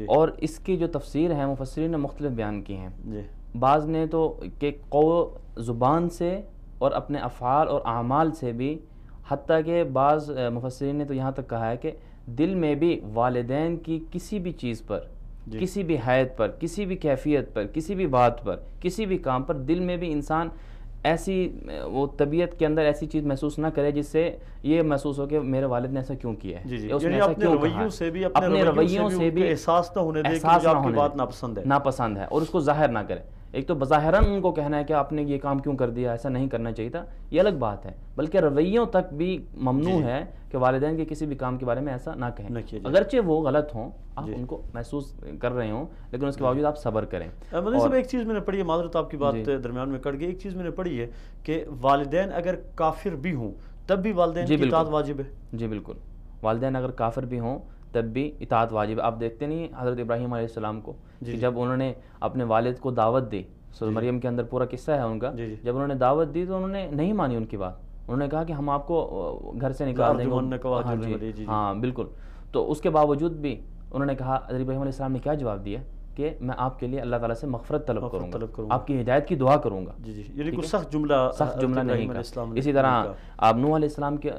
اور اس کی جو تفسیر ہے مفسرین نے مختلف بیان کی ہیں۔ بعض نے تو کہ زبان سے اور اپنے افعال اور اعمال سے بھی، حتیٰ کہ بعض مفسرین نے تو یہاں تک کہا ہے کہ دل میں بھی والدین کی کسی بھی چیز پر، کسی بھی حیت پر، کسی بھی کیفیت پر، کسی بھی بات پر، کسی بھی کام پر، دل میں بھی انسان ایسی وہ طبیعت کے اندر ایسی چیز محسوس نہ کرے جس سے یہ محسوس ہو کہ میرے والد نے ایسا کیوں کیا ہے، اس نے ایسا کیوں کہا ہے، اپنے رویوں سے بھی احساس نہ ہونے دے کہ مجھے آپ کی بات ناپسند ہے، اور اس کو ظاہر نہ کرے۔ ایک تو بظاہراً ان کو کہنا ہے کہ آپ نے یہ کام کیوں کر دیا، ایسا نہیں کرنا چاہیے تھا، یہ الگ بات ہے، بلکہ رویوں تک بھی ممنوع ہے کہ والدین کے کسی بھی کام کے بارے میں ایسا نہ کہیں، اگرچہ وہ غلط ہوں، آپ ان کو محسوس کر رہے ہوں، لیکن اس کے باوجود آپ صبر کریں۔ مدنی صاحب، ایک چیز میں نے پڑھی ہے، معذرت آپ کی بات درمیان میں کٹ گئی، ایک چیز میں نے پڑھی ہے کہ والدین اگر کافر بھی ہوں تب بھی والدین کی اطاعت واجب ہے۔ جی بالکل، والدین اگر کافر بھی ہوں تب بھی اطاعت واجب ہے۔ آپ دیکھتے نہیں حضرت ابراہیم علیہ السلام کو، جب انہوں نے اپنے والد کو دعوت دی، سورہ مریم کے اندر پورا قصہ ہے ان کا، جب انہوں نے دعوت دی تو انہوں نے نہیں مانی ان کی بات، انہوں نے کہا کہ ہم آپ کو گھر سے نکال دیں گے۔ ہاں بالکل، تو اس کے باوجود بھی انہوں نے کہا، حضرت ابراہیم علیہ السلام نے کیا جواب دیا کہ میں آپ کے لیے اللہ تعالیٰ سے مغفرت طلب کروں گا، آپ کی ہدایت کی دعا کروں گا۔ یعنی کوئی سخت جملہ نہیں کہا۔ اسی طرح آپ نوح علیہ السلام کے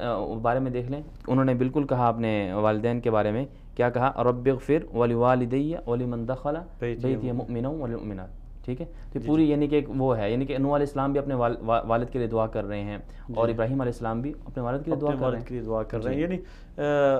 بارے میں دیکھ لیں، انہوں نے بالکل کہا اپنے والدین کے بارے میں، کیا کہا، رب اغفر ولوالدی ولمن دخل بیتی مؤمنا والمؤمنات۔ ٹھیک ہے، تو پوری یعنی کہ وہ ہے، یعنی کہ نوح علیہ السلام بھی اپنے والد کے لیے دعا کر رہے ہیں، اور ابراہیم علیہ السلام بھی اپنے والد کے لیے دعا کر رہے ہیں، یعنی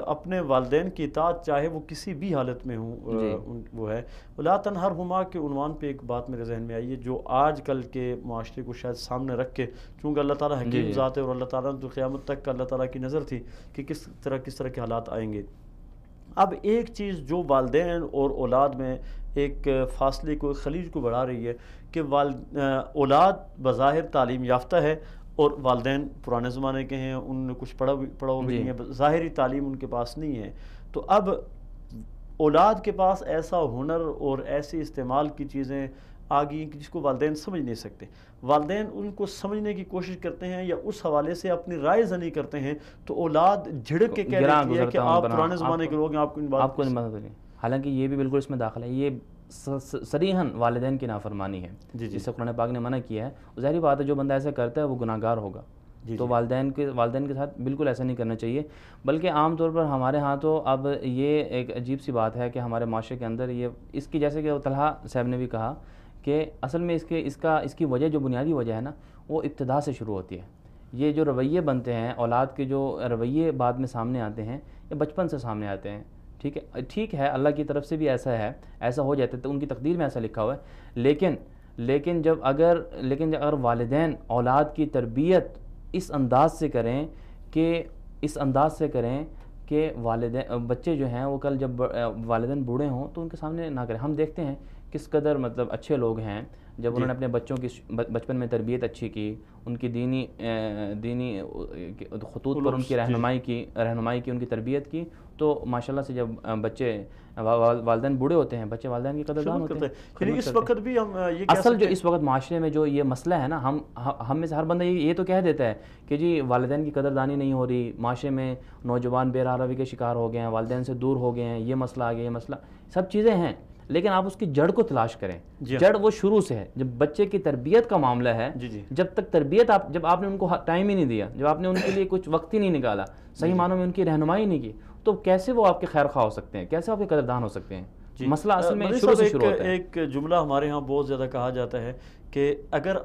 اپنے والدین کی اطاعت چاہے وہ کسی بھی حالت میں ہوں وہ ہے۔ لا تنہرہما کے عنوان پہ ایک بات میرے ذہن میں آئی ہے جو آج کل کے معاشرے کو شاید سامنے رکھ کے، چونکہ اللہ تعالیٰ حکیم ذات ہے اور اللہ تعالیٰ تو قیامت تک اللہ تعالیٰ کی نظر تھی کہ کس طرح کے حالات آئیں گے۔ اب ایک چیز جو والدین اور اولاد میں ایک فاصلے کو، خلیج کو بڑھا رہی ہے کہ اولاد بظاہر تعلیم یافتہ ہے اور والدین پرانے زمانے کے ہیں، انہوں نے کچھ پڑھا بھی نہیں ہے، ظاہری تعلیم ان کے پاس نہیں ہے۔ تو اب اولاد کے پاس ایسا ہنر اور ایسی استعمال کی چیزیں آ گئی ہیں کہ جس کو والدین سمجھ نہیں سکتے، والدین ان کو سمجھنے کی کوشش کرتے ہیں یا اس حوالے سے اپنی رائے زنی کرتے ہیں، تو اولاد جھڑک کے کہہ دیتی ہے کہ آپ پرانے زمانے کے لوگ ہیں، آپ کو ان بات کو نہیں۔ حالانکہ یہ بھی بالکل اس میں داخل ہے، یہ صریحاً والدین کی نافرمانی ہے، جس سے قرآن پاک نے منع کیا ہے۔ ظاہری بات ہے جو بندہ ایسا کرتا ہے وہ گناہ گار ہوگا، تو والدین کے ساتھ بالکل ایسا نہیں کرنا چاہیے۔ بلکہ عام طور پر ہمارے ہاں تو اب یہ ایک عجیب سی بات ہے کہ ہمارے معاشرے کے اندر یہ اس کی، جیسے کہ طلحہ صاحب نے بھی کہا کہ اصل میں اس کی وجہ، جو بنیادی وجہ ہے نا، وہ ابتدا سے شروع ہوتی ہے۔ یہ جو رویے بنتے ہیں، اولاد کے جو رویے بعد میں سامنے آتے ہیں، یہ بچپن سے سامنے آتے ہیں۔ ٹھیک ہے، اللہ کی طرف سے بھی ایسا ہو جاتا ہے، تو ان کی تقدیر میں ایسا لکھا ہوا ہے، لیکن جب اگر والدین اولاد کی تربیت اس انداز سے کریں کہ والدین بچے جو ہیں وہ کل جب والدین بوڑھے ہوں تو ان کے سامنے نہ کریں۔ ہم دیکھتے ہیں کس قدر مطلب اچھے لوگ ہیں جب انہوں نے اپنے بچوں کی بچپن میں تربیت اچھی کی، ان کی دینی خطوط پر ان کی رہنمائی کی ان کی تربیت کی، تو ماشاءاللہ سے جب بچے والدین بوڑھے ہوتے ہیں، بچے والدین کی قدردان ہوتے ہیں۔ یعنی اس وقت بھی ہم یہ اصل جو اس وقت معاشرے میں جو یہ مسئلہ ہے نا، ہم میں سے ہر بندہ یہ تو کہہ دیتا ہے کہ جی والدین کی قدردانی نہیں ہو رہی، معاشرے میں نوجوان بے راہ روی کے شکار ہو گئے ہیں، والدین سے دور ہو گئے ہیں، یہ مسئلہ آ گیا، یہ مسئلہ، سب چیزیں ہیں، لیکن آپ اس کی جڑ کو تلاش کریں۔ جڑ وہ شروع سے ہے، جب بچے کی تربیت کا معاملہ ہے، جب تک تربیت جب آپ نے ان کو ٹائم ہی نہیں دیا، جب آپ نے ان کے لیے کچھ وقت ہی نہیں نکالا، صحیح معنوں میں ان کی رہنمائی نہیں کی، تو کیسے وہ آپ کے خیر خواہ ہو سکتے ہیں، کیسے آپ کے قدردان ہو سکتے ہیں؟ مسئلہ اصل میں شروع سے شروع ہوتا ہے۔ ایک جملہ ہمارے ہاں بہت زیادہ کہا جاتا ہے کہ اگر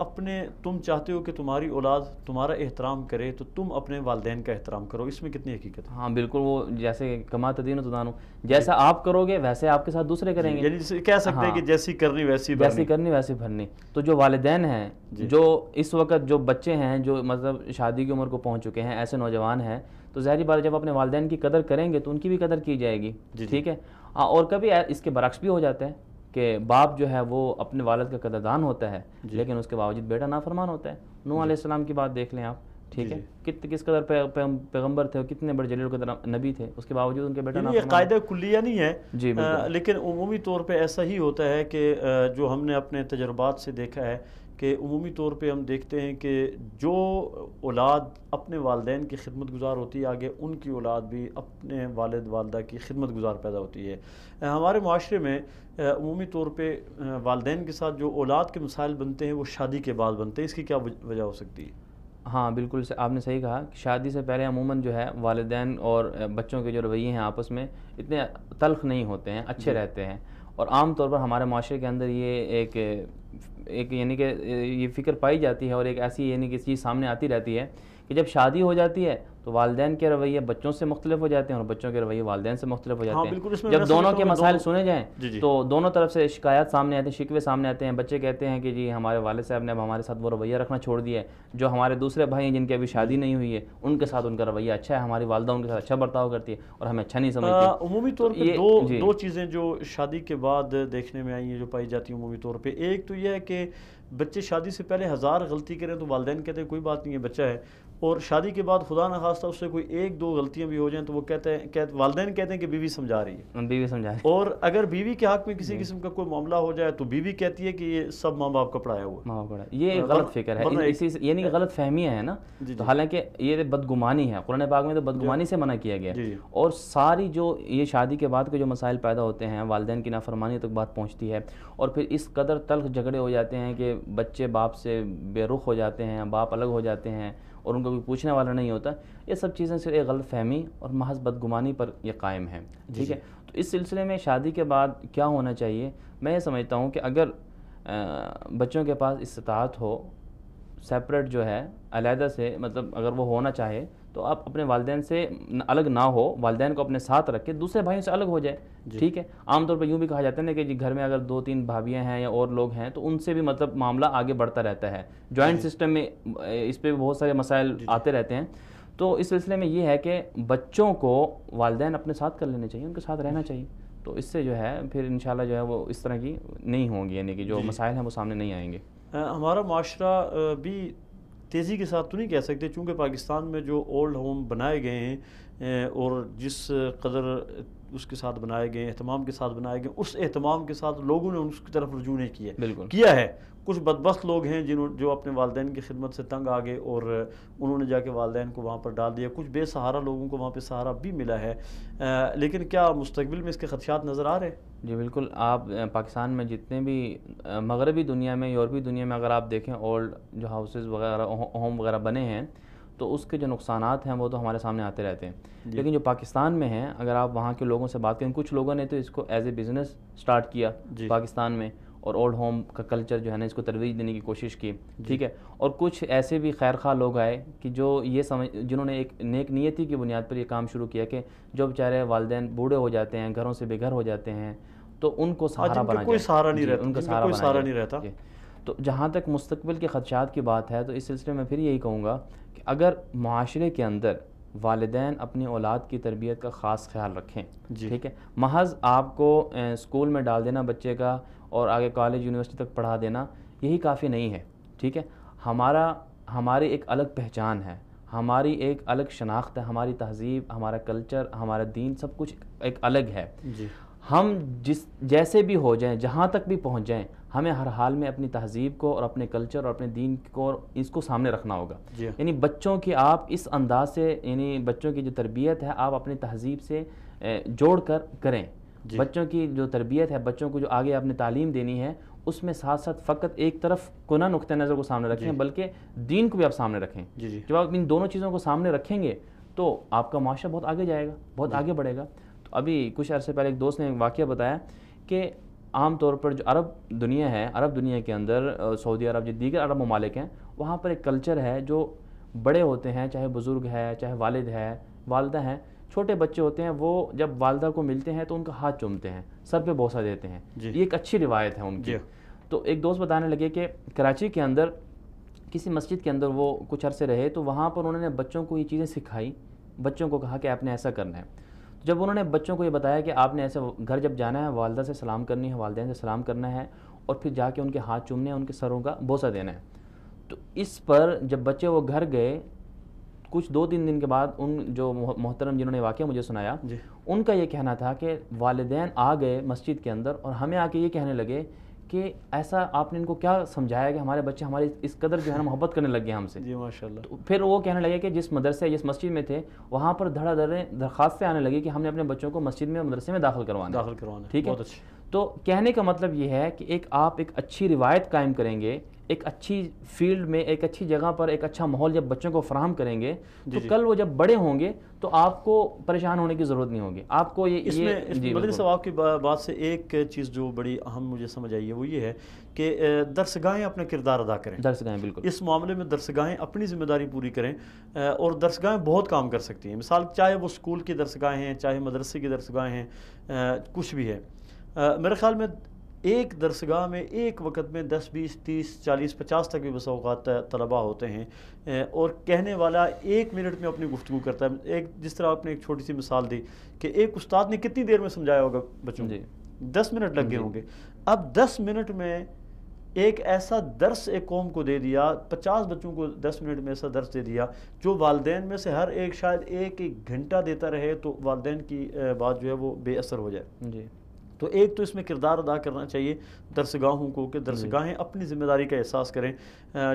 تم چاہتے ہو کہ تمہاری اولاد تمہارا احترام کرے تو تم اپنے والدین کا احترام کرو، اس میں کتنی حقیقت ہے؟ ہاں بالکل، وہ جیسے کما تدین تدانو، جیسا آپ کرو گے ویسے آپ کے ساتھ دوسرے کریں گے، یعنی کہہ سکتے ہیں کہ جیسی کرنی ویسی بھرنی۔ تو جو والدین ہیں، جو اس وقت جو بچے ہیں، جو مطلب شادی کی عمر کو پہنچ چکے ہیں، ایسے نوجوان ہیں، تو ظاہری بات جب اپنے والدین کی قدر کریں گے تو ان کی بھی قدر کی جائے گی، ٹھیک ہے۔ اور کبھی اس کے برعکس بھی ہو جاتا ہے کہ باپ جو ہے وہ اپنے والد کا قدردان ہوتا ہے، لیکن اس کے باوجود بیٹا نافرمان ہوتا ہے۔ نوح علیہ السلام کی بات دیکھ لیں آپ، ٹھیک ہے، کس قدر پیغمبر تھے، کتنے بڑے جلیل القدر نبی تھے، اس کے باوجود ان کے بیٹا نافرمان۔ یہ قاعدہ کلیہ نہیں ہے، لیکن عمومی طور پہ ایسا ہی ہوتا ہے کہ جو ہم نے اپنے تجربات سے دیکھا ہے کہ عمومی طور پہ ہم دیکھتے ہیں کہ جو اولاد اپنے والدین کی خدمت گزار ہوتی ہے، آگے ان کی اولاد بھی اپنے والد والدہ کی خدمت گزار پیدا ہوتی ہے۔ ہمارے معاشرے میں عمومی طور پہ والدین کے ساتھ جو اولاد کے مسائل بنتے ہیں وہ شادی کے بعد بنتے ہیں، اس کی کیا وجہ ہو سکتی ہے؟ ہاں بالکل، آپ نے صحیح کہا کہ شادی سے پہلے عموماً جو ہے والدین اور بچوں کے جو رویے ہیں آپس میں اتنے تلخ نہیں ہوتے ہیں، اچھے رہتے ہیں، اور عام طور پر ہمارے معاشرے کے اندر یہ ایک یعنی کہ یہ فکر پائی جاتی ہے، اور ایک ایسی یعنی کہ چیز سامنے آتی رہتی ہے کہ جب شادی ہو جاتی ہے تو والدین کے رویے بچوں سے مختلف ہو جاتے ہیں اور بچوں کے رویے والدین سے مختلف ہو جاتے ہیں۔ جب دونوں کے مسائل سنے جائیں تو دونوں طرف سے شکایات سامنے آتے ہیں، شکوے سامنے آتے ہیں، بچے کہتے ہیں کہ جی ہمارے والد صاحب نے اب ہمارے ساتھ وہ رویہ رکھنا چھوڑ دیا ہے، جو ہمارے دوسرے بھائی ہیں جن کی ابھی شادی نہیں ہوئی ہے ان کے ساتھ ان کا رویہ اچھا ہے، ہماری والدہ ان کے ساتھ اچھا برتاؤ کرتی ہے اور ہمیں اچھا نہیں سمجھتی۔ عمومی طور پہ دو چیزیں جو شادی کے بعد دیکھنے میں آئی ہیں، جو پائی جاتی ہیں عمومی طور پہ، ایک تو یہ ہے کہ بچے شادی سے پہلے 1000 غلطی کریں تو والدین کہتے ہیں کوئی بات نہیں ہے، بچہ ہے، اور شادی کے بعد خدا نخواستہ اس سے کوئی 1-2 غلطیاں بھی ہو جائیں تو وہ والدین کہتے ہیں کہ بیوی سمجھا رہی ہے، بیوی سمجھا ہے، اور اگر بیوی کے حق میں کسی قسم کا کوئی معاملہ ہو جائے تو بیوی کہتی ہے کہ یہ سب ماں باپ کا پڑھایا ہوا ہے۔ یہ ایک غلط فکر ہے، یعنی کہ غلط فہمیاں ہیں نا، تو حالانکہ یہ بدگمانی ہے، قرآن پاک میں تو بدگمانی سے منع کیا گیا، اور ساری جو یہ شادی کے بعد کے جو مسائل پیدا ہوتے ہیں، والدین کی نافرمانی تک بات پہنچتی ہے، اور پھر اس قدر تلخ جھگڑے ہو جاتے ہیں کہ بچے باپ سے بے رخ ہو جاتے ہیں، باپ الگ ہو جاتے ہیں اور ان کو کوئی پوچھنے والا نہیں ہوتا۔ یہ سب چیزیں صرف ایک غلط فہمی اور محض بدگمانی پر یہ قائم ہیں، ٹھیک ہے۔ تو اس سلسلے میں شادی کے بعد کیا ہونا چاہیے، میں یہ سمجھتا ہوں کہ اگر بچوں کے پاس استطاعت ہو، سیپریٹ جو ہے علیحدہ سے، مطلب اگر وہ ہونا چاہے تو آپ اپنے والدین سے الگ نہ ہو، والدین کو اپنے ساتھ رکھ کے دوسرے بھائیوں سے الگ ہو جائے، ٹھیک ہے۔ عام طور پر یوں بھی کہا جاتا ہے نا کہ جی گھر میں اگر 2-3 بھابیاں ہیں یا اور لوگ ہیں تو ان سے بھی مطلب معاملہ آگے بڑھتا رہتا ہے، جوائنٹ سسٹم میں اس پہ بہت سارے مسائل آتے رہتے ہیں۔ تو اس سلسلے میں یہ ہے کہ بچوں کو والدین اپنے ساتھ کر لینے چاہیے، ان کے ساتھ رہنا چاہیے، تو اس سے جو ہے پھر انشاءاللہ جو ہے وہ اس طرح کی نہیں ہوں گی، یعنی کہ جو مسائل ہیں وہ سامنے نہیں آئیں گے۔ ہمارا معاشرہ بھی تیزی کے ساتھ تو نہیں کہہ سکتے، چونکہ پاکستان میں جو اولڈ ہوم بنائے گئے ہیں اور جس قدر اس کے ساتھ بنائے گئے، اہتمام کے ساتھ بنائے گئے، اس اہتمام کے ساتھ لوگوں نے اس کی طرف رجوع نہیں کیا ہے۔ کچھ بدبخت لوگ ہیں جو اپنے والدین کی خدمت سے تنگ آ گئے اور انہوں نے جا کے والدین کو وہاں پر ڈال دیا، کچھ بے سہارا لوگوں کو وہاں پہ سہارا بھی ملا ہے، لیکن کیا مستقبل میں اس کے خدشات نظر آ رہے ہیں؟ جی بالکل، آپ پاکستان میں جتنے بھی مغربی دنیا میں، یورپی دنیا میں اگر آپ دیکھیں اولڈ جو ہاؤسز وغیرہ، ہوم وغیرہ بنے ہیں تو اس کے جو نقصانات ہیں وہ تو ہمارے سامنے آتے رہتے ہیں، لیکن جو پاکستان میں ہیں اگر آپ وہاں کے لوگوں سے بات کریں، کچھ لوگوں نے تو اس کو ایز اے بزنس سٹارٹ کیا پاکستان میں، اور اولڈ ہوم کا کلچر جو ہے نا اس کو ترویج دینے کی کوشش کی، ٹھیک ہے۔ اور کچھ ایسے بھی خیر خواہ لوگ آئے کہ جو یہ جنہوں نے ایک نیک نیتی کی بنیاد پر یہ کام شروع کیا کہ جو بیچارے والدین بوڑھے ہو جاتے ہیں، گھروں سے بے گھر ہو جاتے ہیں، تو ان کو سہارا بنا جائے، کوئی سہارا نہیں رہتا۔ تو جہاں تک مستقبل کے خدشات کی بات ہے تو اس سلسلے میں پھر یہی کہوں گا کہ اگر معاشرے کے اندر والدین اپنی اولاد کی تربیت کا خاص خیال رکھیں، ٹھیک ہے، محض آپ کو اسکول میں ڈال دینا بچے کا اور آگے کالج یونیورسٹی تک پڑھا دینا یہی کافی نہیں ہے. ٹھیک ہے, ہماری ایک الگ پہچان ہے, ہماری ایک الگ شناخت ہے, ہماری تہذیب, ہمارا کلچر, ہمارا دین, سب کچھ ایک الگ ہے. ہم جیسے بھی ہو جائیں, جہاں تک بھی پہنچ جائیں, ہمیں ہر حال میں اپنی تہذیب کو اور اپنے کلچر اور اپنے دین کو اس کو سامنے رکھنا ہوگا. یعنی بچوں کی آپ اس انداز سے, یعنی بچوں کی جو تربیت ہے آپ اپنی تہذیب سے جوڑ کر کریں. بچوں کی جو تربیت ہے, بچوں کو جو آگے آپ نے تعلیم دینی ہے, اس میں ساتھ ساتھ فقط ایک طرف کو نہ نقطۂ نظر کو سامنے رکھیں بلکہ دین کو بھی آپ سامنے رکھیں. جب آپ ان دونوں چیزوں کو سامنے رکھیں گے تو آپ کا معاشرہ بہت آگے جائے گا, بہت آگے بڑھے گا. تو ابھی کچھ عرصے پہلے ایک دوست نے ایک واقعہ بتایا کہ عام طور پر جو عرب دنیا ہے, عرب دنیا کے اندر سعودی عرب جو دیگر عرب ممالک ہیں, وہاں پر ایک کلچر ہے جو بڑے ہوتے ہیں, چاہے بزرگ ہے, چاہے والد ہے, والدہ ہیں, چھوٹے بچے ہوتے ہیں, وہ جب والدہ کو ملتے ہیں تو ان کا ہاتھ چومتے ہیں, سر پہ بوسہ دیتے ہیں. یہ ایک اچھی روایت ہے ان کی. تو ایک دوست بتانے لگے کہ کراچی کے اندر کسی مسجد کے اندر وہ کچھ عرصے رہے, تو وہاں پر انہوں نے بچوں کو یہ چیزیں سکھائی, بچوں کو کہا کہ آپ نے ایسا کرنا ہے. جب انہوں نے بچوں کو یہ بتایا کہ آپ نے ایسے گھر جب جانا ہے, والدہ سے سلام کرنی ہے, والدین سے سلام کرنا ہے, اور پھر جا کے ان کے ہاتھ چومنے ہیں, ان کے سروں کا بوسہ دینا ہے. تو اس پر جب بچے وہ گھر گئے, کچھ 2-3 دن کے بعد ان جو محترم جنہوں نے واقعہ مجھے سنایا, ان کا یہ کہنا تھا کہ والدین آ گئے مسجد کے اندر اور ہمیں آ کے یہ کہنے لگے کہ ایسا آپ نے ان کو کیا سمجھایا کہ ہمارے بچے ہماری اس قدر جو ہے نا محبت کرنے لگ گئے ہم سے. ماشاءاللہ. تو پھر وہ کہنے لگے کہ جس مدرسے جس مسجد میں تھے وہاں پر دھڑا دھڑے درخواستیں آنے لگی کہ ہم نے اپنے بچوں کو مسجد میں مدرسے میں داخل کروانا. ٹھیک ہے. تو کہنے کا مطلب یہ ہے کہ آپ ایک اچھی روایت قائم کریں گے, ایک اچھی فیلڈ میں, ایک اچھی جگہ پر ایک اچھا ماحول جب بچوں کو فراہم کریں گے تو کل وہ جب بڑے ہوں گے تو آپ کو پریشان ہونے کی ضرورت نہیں ہوگی. آپ کو یہ مدنی صاحب آپ کی بات سے ایک چیز جو بڑی اہم مجھے سمجھ آئی ہے وہ یہ ہے کہ درسگاہیں اپنا کردار ادا کریں. درسگاہیں بالکل اس معاملے میں درسگاہیں اپنی ذمہ داری پوری کریں, اور درسگاہیں بہت کام کر سکتی ہیں. مثال چاہے وہ اسکول کی درسگاہیں ہیں, چاہے مدرسے کی درسگاہیں ہیں, کچھ بھی ہے. میرے خیال میں ایک درسگاہ میں ایک وقت میں 10 20 30 40 50 تک بھی بس اوقات طلباء ہوتے ہیں, اور کہنے والا 1 منٹ میں اپنی گفتگو کرتا ہے. ایک جس طرح آپ نے ایک چھوٹی سی مثال دی کہ ایک استاد نے کتنی دیر میں سمجھایا ہوگا بچوں کو, 10 منٹ لگ گئے ہوں گے. اب 10 منٹ میں ایک ایسا درس ایک قوم کو دے دیا, 50 بچوں کو 10 منٹ میں ایسا درس دے دیا جو والدین میں سے ہر ایک شاید ایک گھنٹہ دیتا رہے تو والدین کی بات جو ہے وہ بے اثر ہو جائے. تو ایک تو اس میں کردار ادا کرنا چاہیے درسگاہوں کو کہ درسگاہیں اپنی ذمہ داری کا احساس کریں.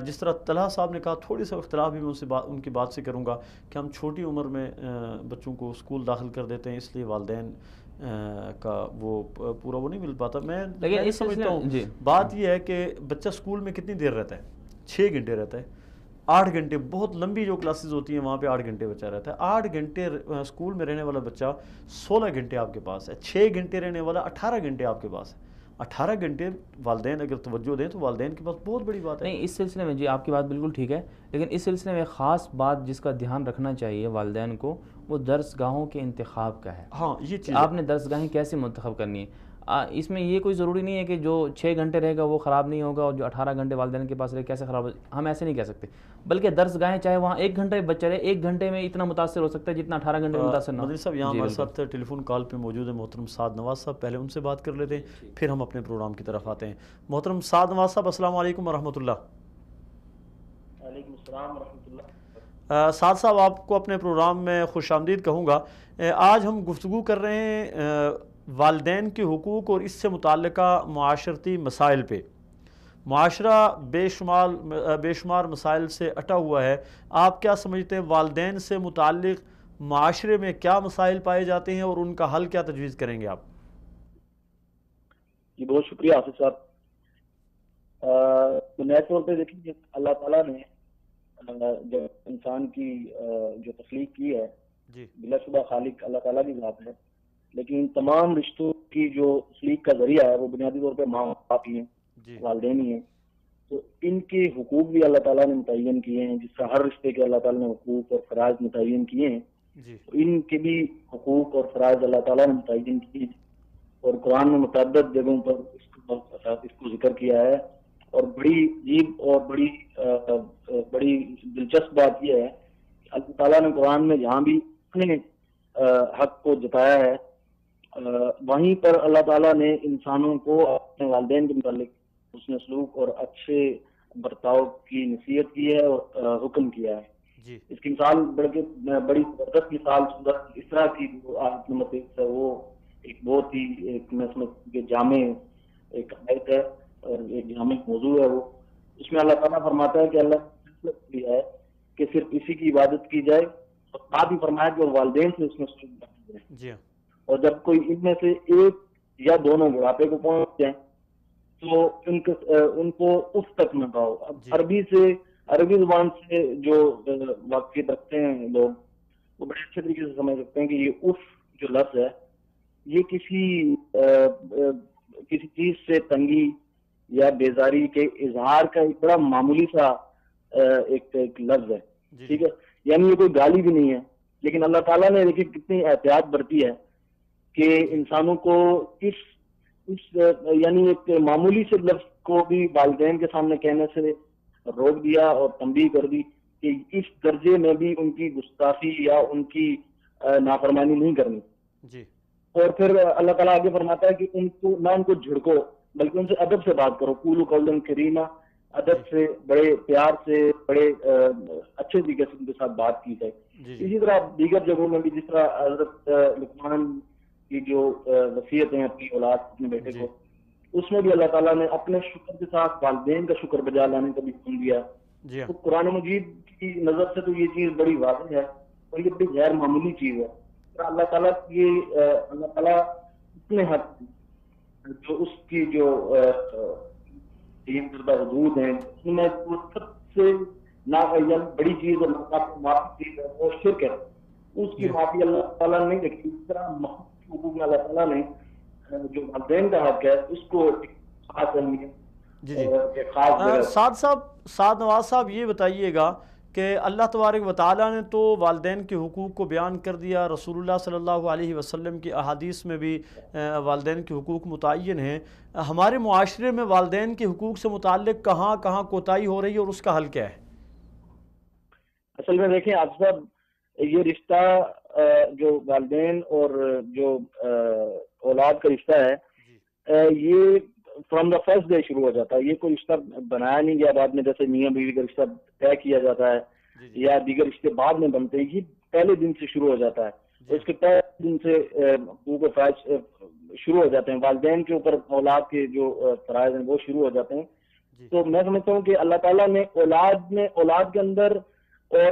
جس طرح طلحہ صاحب نے کہا, تھوڑی سا اختلاف بھی میں ان کی بات سے کروں گا کہ ہم چھوٹی عمر میں بچوں کو اسکول داخل کر دیتے ہیں, اس لیے والدین کا وہ پورا وہ نہیں مل پاتا. میں سمجھتا ہوں بات یہ ہے کہ بچہ اسکول میں کتنی دیر رہتا ہے, 6 گھنٹے رہتا ہے, 8 گھنٹے, بہت لمبی جو کلاسز ہوتی ہیں وہاں پہ 8 گھنٹے بچہ رہتا ہے. 8 گھنٹے اسکول میں رہنے والا بچہ 16 گھنٹے آپ کے پاس ہے, 6 گھنٹے رہنے والا 18 گھنٹے آپ کے پاس ہے. 18 گھنٹے والدین اگر توجہ دیں تو والدین کے پاس بہت بڑی بات ہے. نہیں, اس سلسلے میں جی آپ کی بات بالکل ٹھیک ہے, لیکن اس سلسلے میں خاص بات جس کا دھیان رکھنا چاہیے والدین کو, وہ درسگاہوں کے انتخاب کا ہے. ہاں, یہ چیز آپ نے درسگاہیں کیسے منتخب کرنی ہے. اس میں یہ کوئی ضروری نہیں ہے کہ جو 6 گھنٹے رہے گا وہ خراب نہیں ہوگا, اور جو 18 گھنٹے والدین کے پاس رہے کیسے خراب ہو, ہم ایسے نہیں کہہ سکتے. بلکہ درسگاہیں چاہے وہاں 1 گھنٹے بچہ رہے, 1 گھنٹے میں اتنا متاثر ہو سکتا ہے جتنا 18 گھنٹے میں متاثر نہ ہو. مدنی صاحب یہاں ہمارے ساتھ ٹیلی فون کال پہ موجود ہے محترم سعد نواز صاحب, پہلے ان سے بات کر لیتے ہیں پھر ہم اپنے پروگرام کی طرف آتے ہیں. محترم سعد نواز صاحب السلام علیکم ورحمۃ اللہ. وعلیکم السلام ورحمۃ اللہ. سعد صاحب آپ کو اپنے پروگرام میں خوش آمدید کہوں گا. آج ہم گفتگو کر رہے ہیں والدین کے حقوق اور اس سے متعلقہ معاشرتی مسائل پہ. معاشرہ بے شمار مسائل سے اٹا ہوا ہے. آپ کیا سمجھتے ہیں والدین سے متعلق معاشرے میں کیا مسائل پائے جاتے ہیں اور ان کا حل کیا تجویز کریں گے آپ؟ جی بہت شکریہ حافظ صاحب. بنیادی طور پہ دیکھیں اللہ تعالیٰ نے جب انسان کی جو تخلیق کی ہے, بلا شبہ خالق اللہ تعالیٰ کی ذات ہے, لیکن تمام رشتوں کی جو تخلیق کا ذریعہ ہے وہ بنیادی طور پہ ماں باپ ہی ہیں, والدین ہی ہیں. تو ان کے حقوق بھی اللہ تعالیٰ نے متعین کیے ہیں, جس طرح ہر رشتے کے اللہ تعالیٰ نے حقوق اور فرائض متعین کیے ہیں, ان کے بھی حقوق اور فرائض اللہ تعالیٰ نے متعین کیے ہیں. اور قرآن میں متعدد جگہوں پر اس کو ذکر کیا ہے. اور بڑی عجیب اور بڑی دلچسپ بات یہ ہے کہ اللہ تعالیٰ نے قرآن میں جہاں بھی اپنے حق کو جتایا ہے, وہیں پر اللہ تعالیٰ نے انسانوں کو اپنے والدین کے متعلق حسن سلوک اور اچھے برتاؤ کی نصیحت کی ہے اور حکم کیا ہے. اس کی مثال بڑی زبردست مثال سورۃ اسراء کی جو آیت نمبر 23 ہے، وہ ایک بہت ہی ایک میں سمجھتا کہ جامع ایک آیت ہے اور ایک جامع موضوع ہے. وہ اس میں اللہ تعالیٰ فرماتا ہے کہ اللہ نے فیصلہ کیا ہے کہ صرف اسی کی عبادت کی جائے، اور ساتھ ہی فرمایا کہ والدین سے اس میں سلوک کرنا جائے. اور جب کوئی ان میں سے ایک یا دونوں بڑھاپے کو پہنچ جائیں تو ان کو اف تک نہ کہو. عربی زبان سے جو واقفیت رکھتے ہیں لوگ، وہ بڑے اچھے طریقے سے سمجھ سکتے ہیں کہ یہ اف جو لفظ ہے یہ کسی چیز سے تنگی یا بیزاری کے اظہار کا ایک بڑا معمولی سا ایک لفظ ہے. ٹھیک ہے، یعنی یہ کوئی گالی بھی نہیں ہے، لیکن اللہ تعالیٰ نے دیکھیے کتنی احتیاط برتی ہے کہ انسانوں کو اس یعنی ایک معمولی سے لفظ کو بھی والدین کے سامنے کہنے سے روک دیا اور تنبیہ کر دی کہ اس درجے میں بھی ان کی گستاخی یا ان کی نافرمانی نہیں کرنی. اور پھر اللہ تعالیٰ آگے فرماتا ہے کہ ان کو جھڑکو، بلکہ ان سے ادب سے بات کرو. قولوا قولا کریما، ادب سے، بڑے پیار سے، بڑے اچھے طریقے سے ان کے ساتھ بات کی جائے. اسی طرح دیگر جگہوں میں بھی، جس طرح حضرت لقمان کی جو وصیت ہیں اپنی اولاد اپنے بیٹے کو، اس میں بھی اللہ تعالیٰ نے اپنے شکر کے ساتھ والدین کا شکر بجا لانے کا بھی حکم دیا. تو قرآن مجید کی نظر سے تو یہ چیز بڑی واضح ہے اور یہ بڑی غیر معمولی چیز ہے. اللہ تعالیٰ اتنے حد جو اس کی جو کردہ حدود ہیں ان میں سب سے بڑی چیز اور معافی چیز ہے وہ شرک ہے. اس کی معافی اللہ تعالیٰ نے نہیں رکھی. اس طرح حقوق میں اللہ تعالیٰ نے جو والدین کا حق ہے اس کو خاص سعد نواز صاحب یہ بتائیے گا کہ اللہ تبارک و تعالیٰ نے تو والدین کے حقوق کو بیان کر دیا، رسول اللہ صلی اللہ علیہ وسلم کی احادیث میں بھی والدین کے حقوق متعین ہیں. ہمارے معاشرے میں والدین کے حقوق سے متعلق کہاں کہاں کوتاہی ہو رہی ہے اور اس کا حل کیا ہے؟ اصل میں دیکھیں آپ صاحب، یہ رشتہ جو والدین اور جو اولاد کا رشتہ ہے یہ فرام دا فرسٹ ڈے شروع ہو جاتا ہے. یہ کوئی رشتہ بنایا نہیں گیا بعد میں، جیسے میاں بیوی کا رشتہ طے کیا جاتا ہے یا دیگر رشتے بعد میں بنتے ہیں. یہ پہلے دن سے شروع ہو جاتا ہے. اس کے پہلے دن سے حقوق و فرائض شروع ہو جاتے ہیں. والدین کے اوپر اولاد کے جو فرائض ہیں وہ شروع ہو جاتے ہیں. تو میں سمجھتا ہوں کہ اللہ تعالیٰ نے اولاد کے اندر اور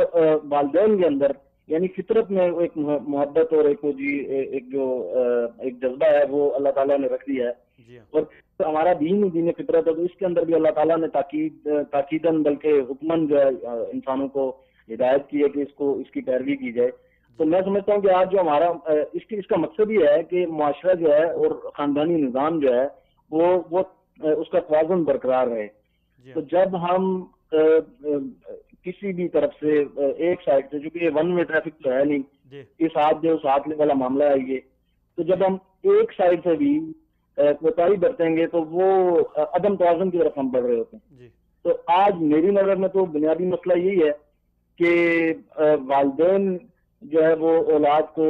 والدین کے اندر یعنی فطرت میں ایک محبت اور ایک جذبہ ہے وہ اللہ تعالیٰ نے رکھ دیا ہے. اور ہمارا دین ہی دین فطرت ہے، تو اس کے اندر بھی اللہ تعالیٰ نے تاکیداً بلکہ حکمن جو ہے انسانوں کو ہدایت کی ہے کہ اس کی پیروی کی جائے. تو میں سمجھتا ہوں کہ آج جو ہمارا اس کا مقصد یہ ہے کہ معاشرہ جو ہے اور خاندانی نظام جو ہے وہ اس کا توازن برقرار رہے. تو جب ہم کسی بھی طرف سے ایک سائڈ سے، چونکہ یہ ون وے ٹریفک تو ہے نہیں، اس ہاتھ دے اس ہاتھ لے والا معاملہ ہے یہ، تو جب ہم ایک سائڈ سے بھی کوتاہی برتیں گے تو وہ عدم توازن کی طرف ہم بڑھ رہے ہوتے ہیں. تو آج میری نظر میں تو بنیادی مسئلہ یہی ہے کہ والدین جو ہے وہ اولاد کو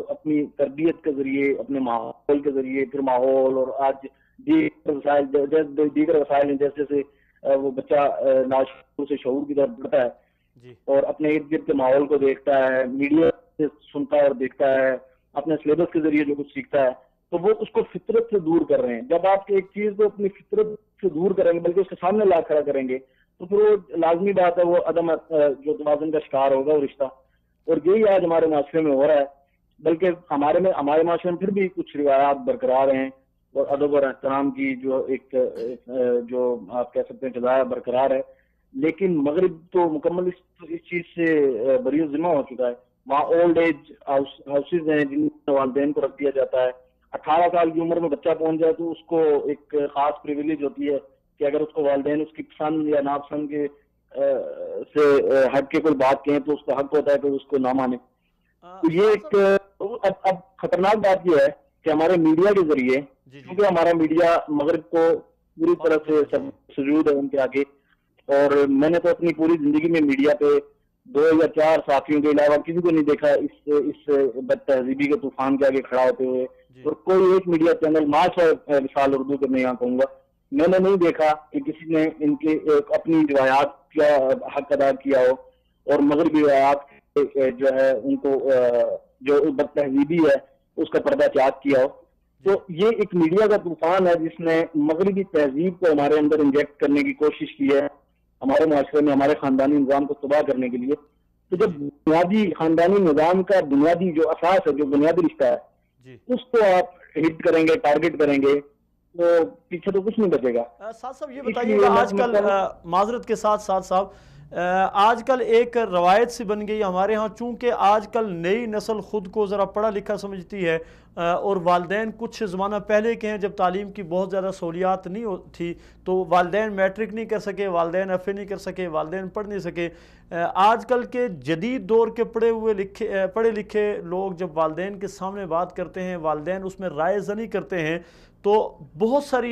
اپنی تربیت کے ذریعے، اپنے ماحول کے ذریعے، پھر ماحول اور آج دیگر وسائل ہیں جیسے وہ بچہ ناشعور سے شعور کی طرف بڑھتا ہے اور اپنے ارد گرد کے ماحول کو دیکھتا ہے، میڈیا سے سنتا ہے اور دیکھتا ہے، اپنے سلیبس کے ذریعے جو کچھ سیکھتا ہے، تو وہ اس کو فطرت سے دور کر رہے ہیں. جب آپ ایک چیز کو اپنی فطرت سے دور کریں گے بلکہ اس کے سامنے لا کھڑا کریں گے تو پھر وہ لازمی بات ہے وہ عدم جو توازن کا شکار ہوگا وہ رشتہ. اور یہی آج ہمارے معاشرے میں ہو رہا ہے. بلکہ ہمارے معاشرے میں پھر بھی کچھ روایات برقرار ہیں اور ادب اور احترام کی جو آپ کہہ سکتے ہیں جزائر برقرار ہے. لیکن مغرب تو مکمل اس چیز سے بری ذمہ ہو چکا ہے. وہاں اولڈ ایج ہاؤسز ہیں جن میں والدین کو رکھ دیا جاتا ہے. 18 سال کی عمر میں بچہ پہنچ جائے تو اس کو ایک خاص پریویلیج ہوتی ہے کہ اگر اس کو والدین اس کی پسند یا ناپسند کے سے ہٹ کے کوئی بات کہیں تو اس کا حق ہوتا ہے کہ اس کو نہ مانے. تو یہ ایک اب خطرناک بات یہ ہے کہ ہمارے میڈیا کے ذریعے، کیونکہ ہمارا میڈیا مغرب کو پوری طرح سے سجود ہے ان کے آگے، اور میں نے تو اپنی پوری زندگی میں میڈیا پہ 2 یا 4 صحافیوں کے علاوہ کسی کو نہیں دیکھا اس بد تہذیبی کے طوفان کے آگے کھڑا ہوتے ہوئے اور کوئی ایک میڈیا چینل مثال اردو کے میں یہاں کہوں گا میں نے نہیں دیکھا کہ کسی نے ان کے اپنی روایات کا حق ادا کیا ہو اور مغربی روایات جو ہے ان کو جو بد تہذیبی ہے اس کا پردہ چاک کیا ہو. تو یہ ایک میڈیا کا طوفان ہے جس نے مغربی تہذیب کو ہمارے اندر انجیکٹ کرنے کی کوشش کی ہے, ہمارے معاشرے میں ہمارے خاندانی نظام کو تباہ کرنے کے لیے. تو جب بنیادی خاندانی نظام کا بنیادی جو اساس ہے, جو بنیادی رشتہ ہے, اس کو آپ ہٹ کریں گے, ٹارگٹ کریں گے, تو پیچھے تو کچھ نہیں بچے گا. ساتھ صاحب یہ بتائیے گا آج کل معذرت کے ساتھ صاحب آج کل ایک روایت سی بن گئی ہمارے ہاں, چونکہ آج کل نئی نسل خود کو ذرا پڑھا لکھا سمجھتی ہے اور والدین کچھ زمانہ پہلے کے ہیں جب تعلیم کی بہت زیادہ سہولیات نہیں تھی تو والدین میٹرک نہیں کر سکے, والدین ایف اے نہیں کر سکے, والدین پڑھ نہیں سکے. آج کل کے جدید دور کے پڑھے لکھے لوگ جب والدین کے سامنے بات کرتے ہیں, والدین اس میں رائے زنی کرتے ہیں, تو بہت ساری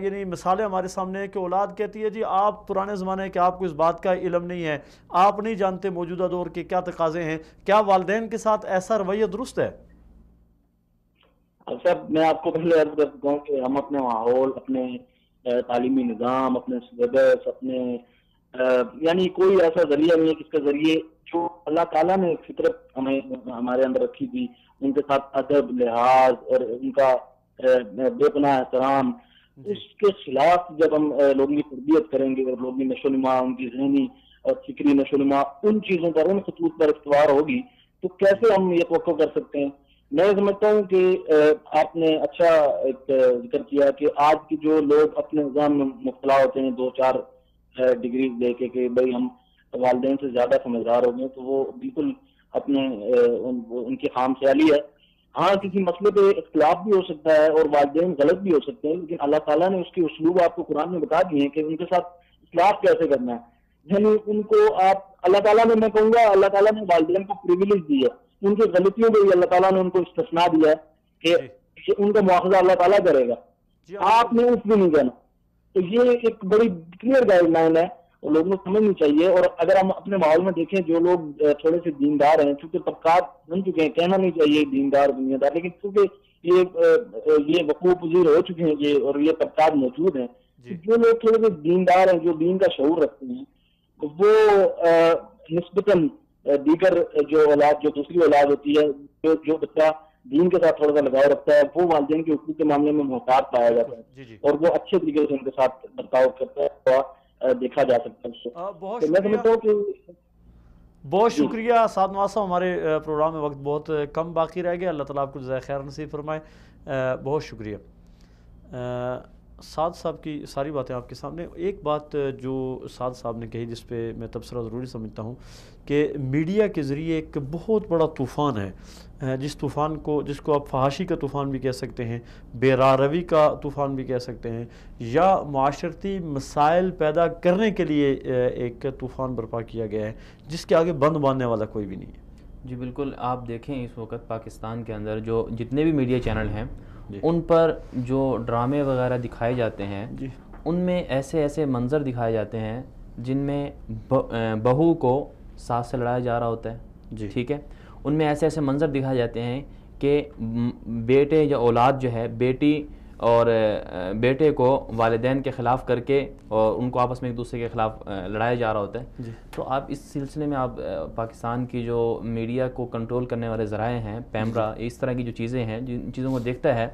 یعنی مثالیں ہمارے سامنے ہیں کہ اولاد کہتی ہے جی آپ پرانے زمانے کے, آپ کو اس بات کا علم نہیں ہے, آپ نہیں جانتے موجودہ دور کے کیا تقاضے ہیں. کیا والدین کے ساتھ ایسا رویہ درست ہے؟ صاحب میں آپ کو پہلے عرض کر چکا ہوں کہ ہم اپنے ماحول, اپنے تعلیمی نظام, اپنے سلیبس, اپنے یعنی کوئی ایسا ذریعہ نہیں ہے جس کے ذریعے جو اللہ تعالیٰ نے فطرت ہمارے اندر رکھی تھی ان کے ساتھ ادب, لحاظ اور ان کا بے پناہ احترام, اس کے خلاف جب ہم لوگوں کی تربیت کریں گے اور لوگوں کی نشو و نما, ان کی ذہنی اور فکری نشو و نما ان چیزوں پر, ان خطوط پر استوار ہوگی, تو کیسے ہم یہ توقع کر سکتے ہیں. میں سمجھتا ہوں کہ آپ نے اچھا ایک ذکر کیا کہ آج کے جو لوگ اپنے نظام میں مبتلا ہوتے ہیں 2-4 ڈگری دے کے کہ بھائی ہم والدین سے زیادہ سمجھدار ہو گئے, تو وہ بالکل اپنے ان کی خام خیالی ہے. ہاں کسی مسئلے پہ اختلاف بھی ہو سکتا ہے اور والدین غلط بھی ہو سکتے ہیں, لیکن اللہ تعالیٰ نے اس کے اسلوب آپ کو قرآن میں بتا دیے ہیں کہ ان کے ساتھ اختلاف کیسے کرنا ہے. یعنی ان کو آپ, اللہ تعالیٰ نے, میں کہوں گا اللہ تعالیٰ نے والدین کو پریویلیج دی ہے, ان کی غلطیوں پہ بھی اللہ تعالیٰ نے ان کو استثناء دیا ہے کہ ان کا مواخذہ اللہ تعالیٰ کرے گا, آپ نے اس بھی نہیں کہنا. تو یہ ایک بڑی کلیئر گائیڈ لائن ہے اور لوگوں کو سمجھنی چاہیے. اور اگر ہم اپنے ماحول میں دیکھیں جو لوگ تھوڑے سے دیندار ہیں, چونکہ طبقات بن چکے ہیں, کہنا نہیں چاہیے دیندار دنیا دار, لیکن چونکہ یہ وقوع پذیر ہو چکے ہیں یہ اور یہ طبقات موجود ہیں, جو لوگ تھوڑے سے دیندار ہیں, جو دین کا شعور رکھتے ہیں, وہ نسبتاً دیگر جو اولاد, جو دوسری اولاد ہوتی ہے, جو بچہ دین کے ساتھ تھوڑا سا لگاؤ رکھتا ہے, وہ والدین کے حقوق کے معاملے میں محتاط پایا جاتا ہے اور وہ اچھے طریقے سے ان کے ساتھ برتاؤ کرتا ہے, دیکھا جا سکتا ہے. میں سمجھتا ہوں کہ بہت شکریہ سعد نواز صاحب, ہمارے پروگرام میں وقت بہت کم باقی رہ گیا, اللہ تعالیٰ آپ کو جزائے خیر نصیب فرمائے. بہت شکریہ. سعد صاحب کی ساری باتیں آپ کے سامنے. ایک بات جو سعد صاحب نے کہی جس پہ میں تبصرہ ضروری سمجھتا ہوں کہ میڈیا کے ذریعے ایک بہت بڑا طوفان ہے, جس کو آپ فحاشی کا طوفان بھی کہہ سکتے ہیں, بے راروی کا طوفان بھی کہہ سکتے ہیں, یا معاشرتی مسائل پیدا کرنے کے لیے ایک طوفان برپا کیا گیا ہے جس کے آگے بند باندھنے والا کوئی بھی نہیں ہے. جی بالکل, آپ دیکھیں اس وقت پاکستان کے اندر جو جتنے بھی میڈیا چینل ہیں ان پر جو ڈرامے وغیرہ دکھائے جاتے ہیں ان میں ایسے منظر دکھائے جاتے ہیں جن میں بہو کو ساس سے لڑایا جا رہا ہوتا ہے, ٹھیک ہے, ان میں ایسے منظر دکھائے جاتے ہیں کہ بیٹے یا اولاد جو ہے, بیٹی اور بیٹے کو والدین کے خلاف کر کے اور ان کو آپس میں ایک دوسرے کے خلاف لڑایا جا رہا ہوتا ہے. تو آپ اس سلسلے میں آپ پاکستان کی جو میڈیا کو کنٹرول کرنے والے ذرائع ہیں, پیمرا, اس طرح کی جو چیزیں ہیں, جن چیزوں کو دیکھتا ہے,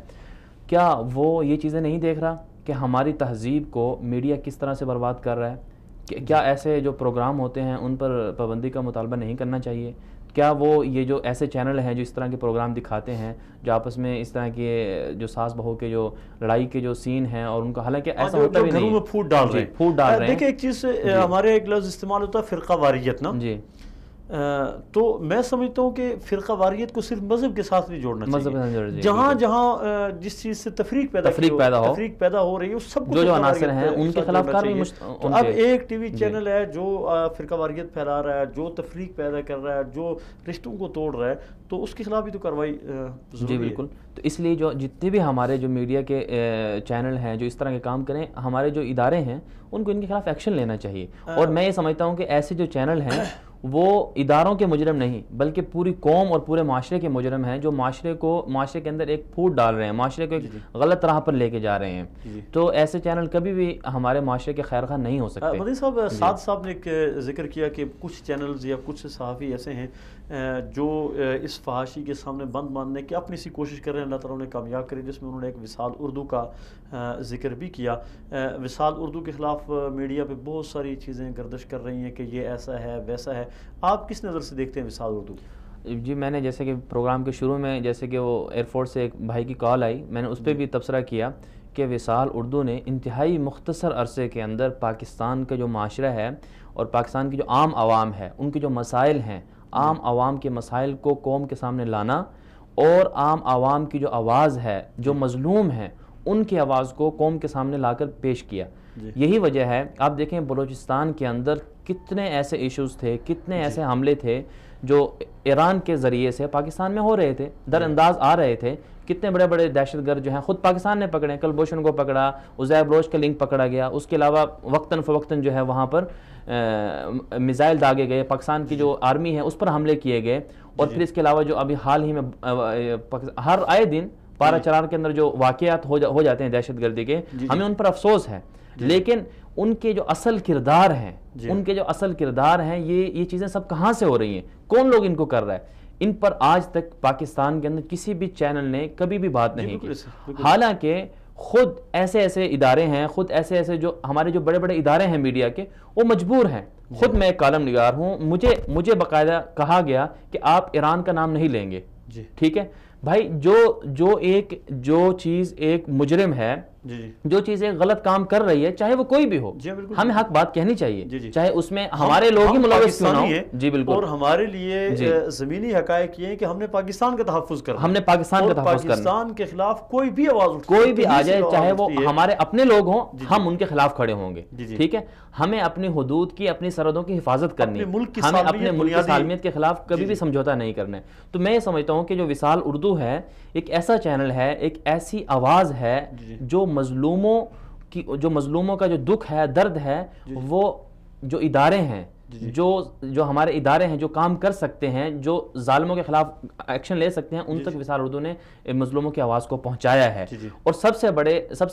کیا وہ یہ چیزیں نہیں دیکھ رہا کہ ہماری تہذیب کو میڈیا کس طرح سے برباد کر رہا ہے؟ کیا ایسے جو پروگرام ہوتے ہیں ان پر پابندی کا مطالبہ نہیں کرنا چاہیے؟ کیا وہ یہ جو ایسے چینل ہیں جو اس طرح کے پروگرام دکھاتے ہیں, جو آپس میں اس طرح کے جو ساس بہو کے جو لڑائی کے جو سین ہیں, اور ان کا حالانکہ ایسا ہوتا بھی نہیں, پھوٹ ڈال رہے ہیں. دیکھیں ایک چیز ہمارے ایک لفظ استعمال ہوتا ہے فرقہ واریت نا, تو میں سمجھتا ہوں کہ فرقہ واریت کو صرف مذہب کے ساتھ نہیں جوڑنا چاہیے. جہاں جس چیز سے تفریق پیدا ہو رہی ہے اس سب کو جو عناصر ہیں ان کے خلاف کارروائی. اب ایک ٹی وی چینل ہے جو فرقہ واریت پھیلا رہا ہے, جو تفریق پیدا کر رہا ہے, جو رشتوں کو توڑ رہا ہے, تو اس کے خلاف بھی تو کارروائی جی بالکل. تو اس لیے جو جتنے بھی ہمارے جو میڈیا کے چینل ہیں جو اس طرح کے کام کریں, ہمارے جو ادارے ہیں ان کو ان کے خلاف ایکشن لینا چاہیے. اور میں یہ سمجھتا ہوں کہ ایسے جو چینل ہیں وہ اداروں کے مجرم نہیں بلکہ پوری قوم اور پورے معاشرے کے مجرم ہیں، جو معاشرے کے اندر ایک پھوٹ ڈال رہے ہیں، معاشرے کو ایک غلط راہ پر لے کے جا رہے ہیں. تو ایسے چینل کبھی بھی ہمارے معاشرے کے خیر خواہ نہیں ہو سکتے. مدنی صاحب، سعد صاحب نے ایک ذکر کیا کہ کچھ چینلز یا کچھ صحافی ایسے ہیں جو اس فحاشی کے سامنے بند باندھنے کی اپنی سی کوشش کر رہے ہیں، اللہ تعالیٰ انہیں کامیاب کرے، جس میں انہوں نے ایک وصال اردو کا ذکر بھی کیا. وصال اردو کے خلاف میڈیا پہ بہت ساری چیزیں گردش کر رہی ہیں کہ یہ ایسا ہے ویسا ہے. آپ کس نظر سے دیکھتے ہیں وصال اردو؟ جی میں نے جیسے کہ پروگرام کے شروع میں جیسے کہ وہ ایئرفورس سے ایک بھائی کی کال آئی، میں نے اس پہ بھی تبصرہ کیا کہ وصال اردو نے انتہائی مختصر عرصے کے اندر پاکستان کا جو معاشرہ ہے اور پاکستان کی جو عام عوام ہے ان کے جو مسائل ہیں، عام عوام کے مسائل کو قوم کے سامنے لانا اور عام عوام کی جو آواز ہے، جو مظلوم ہیں ان کی آواز کو قوم کے سامنے لا کر پیش کیا. یہی وجہ ہے آپ دیکھیں بلوچستان کے اندر کتنے ایسے ایشوز تھے، کتنے ایسے حملے تھے جو ایران کے ذریعے سے پاکستان میں ہو رہے تھے، در انداز آ رہے تھے. کتنے بڑے بڑے دہشت گرد جو ہیں خود پاکستان نے پکڑے، کلبھوشن کو پکڑا، عزیر بلوچ کا لنک پکڑا گیا، اس کے علاوہ وقتاً فوقتاً جو ہے وہاں پر میزائل داغے گئے، پاکستان کی جو آرمی ہے اس پر حملے کیے گئے. اور پھر اس کے علاوہ جو ابھی حال ہی میں ہر آئے دن پارا چرار کے اندر جو واقعات ہو جاتے ہیں دہشت گردی کے، ہمیں ان پر افسوس ہے، لیکن ان کے جو اصل کردار ہیں یہ چیزیں سب کہاں سے ہو رہی ہیں، کون لوگ ان کو کر رہا ہے، ان پر آج تک پاکستان کے اندر کسی بھی چینل نے کبھی بھی بات نہیں کی. حالانکہ خود ایسے ادارے ہیں، خود ایسے جو ہمارے جو بڑے بڑے ادارے ہیں میڈیا کے، وہ مجبور ہیں. خود میں ایک کالم نگار ہوں، مجھے باقاعدہ کہا گیا کہ آپ ایران کا نام نہیں لیں گے. ٹھیک ہے بھائی، جو چیز ایک مجرم ہے، جو چیز ایک غلط کام کر رہی ہے، چاہے وہ کوئی بھی ہو، ہمیں حق بات کہنی چاہیے، چاہے اس میں ہمارے لوگ ہی ملوث کیوں نہ ہوں. جی بالکل. اور ہمارے لیے زمینی حقائق یہ ہے کہ ہم نے پاکستان کا تحفظ کرنا، ہم نے پاکستان کا تحفظ کرنا، پاکستان کے خلاف کوئی بھی آواز کوئی بھی آ جائے، چاہے وہ ہمارے اپنے لوگ ہوں، ہم ان کے خلاف کھڑے ہوں گے. ٹھیک ہے، ہمیں اپنی حدود کی، اپنی سرحدوں کی حفاظت کرنی ہے، ہمیں اپنے ملک کی سالمیت کے خلاف کبھی بھی سمجھوتا نہیں کرنا ہے. تو میں یہ سمجھتا ہوں کہ جو وصال اردو ہے ایک ایسا چینل ہے، ایک ایسی آواز ہے جو مظلوموں کا جو دکھ ہے، درد ہے، وہ جو ادارے ہیں، جو ہمارے ادارے ہیں جو کام کر سکتے ہیں، جو ظالموں کے خلاف ایکشن لے سکتے ہیں، ان تک وصال اردو نے مظلوموں کی آواز کو پہنچایا ہے. اور سب سے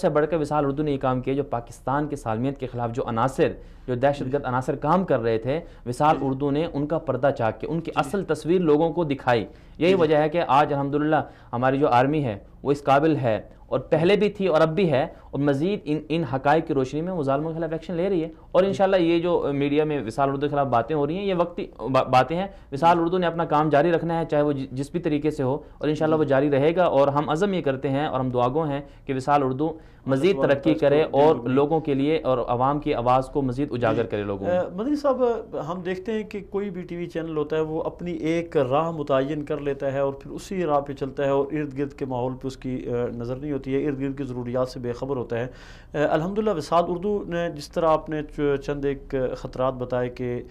بڑھ کر وصال اردو نے یہ کام کیا جو پاکستان کے سالمیت کے خلاف جو دہشت گرد عناصر کام کر رہے تھے، وصال اردو نے ان کا پردہ چاک کے ان کی اصل تصویر لوگوں کو دکھائی. یہی وجہ ہے کہ آج الحمدللہ ہماری جو آرمی ہے وہ اس قابل ہے، اور پہلے بھی تھی اور اب بھی ہے، اور مزید ان حقائق کی روشنی میں وہ ظالموں کے خلاف ایکشن لے رہی ہے. اور انشاءاللہ یہ جو میڈیا میں وصال اردو کے خلاف باتیں ہو رہی ہیں، یہ وقتی باتیں ہیں. وصال اردو نے اپنا کام جاری رکھنا ہے، چاہے وہ جس بھی طریقے سے ہو، اور انشاءاللہ وہ جاری رہے گا. اور ہم عزم یہ کرتے ہیں اور ہم دعاگو ہیں کہ وصال اردو مزید ترقی کرے اور لوگوں کے لیے اور عوام کی آواز کو مزید اجاگر کرے لوگوں میں. مدنی صاحب، ہم دیکھتے ہیں کہ کوئی بھی ٹی وی چینل ہوتا ہے وہ اپنی ایک راہ متعین کر لیتا ہے اور پھر اسی راہ پہ چلتا ہے، اور ارد گرد کے ماحول پہ اس کی نظر نہیں ہوتی ہے، ارد گرد کی ضروریات سے بے خبر ہوتا ہے. الحمدللہ وصال اردو نے جس طرح آپ نے چند ایک خطرات بتائے کہ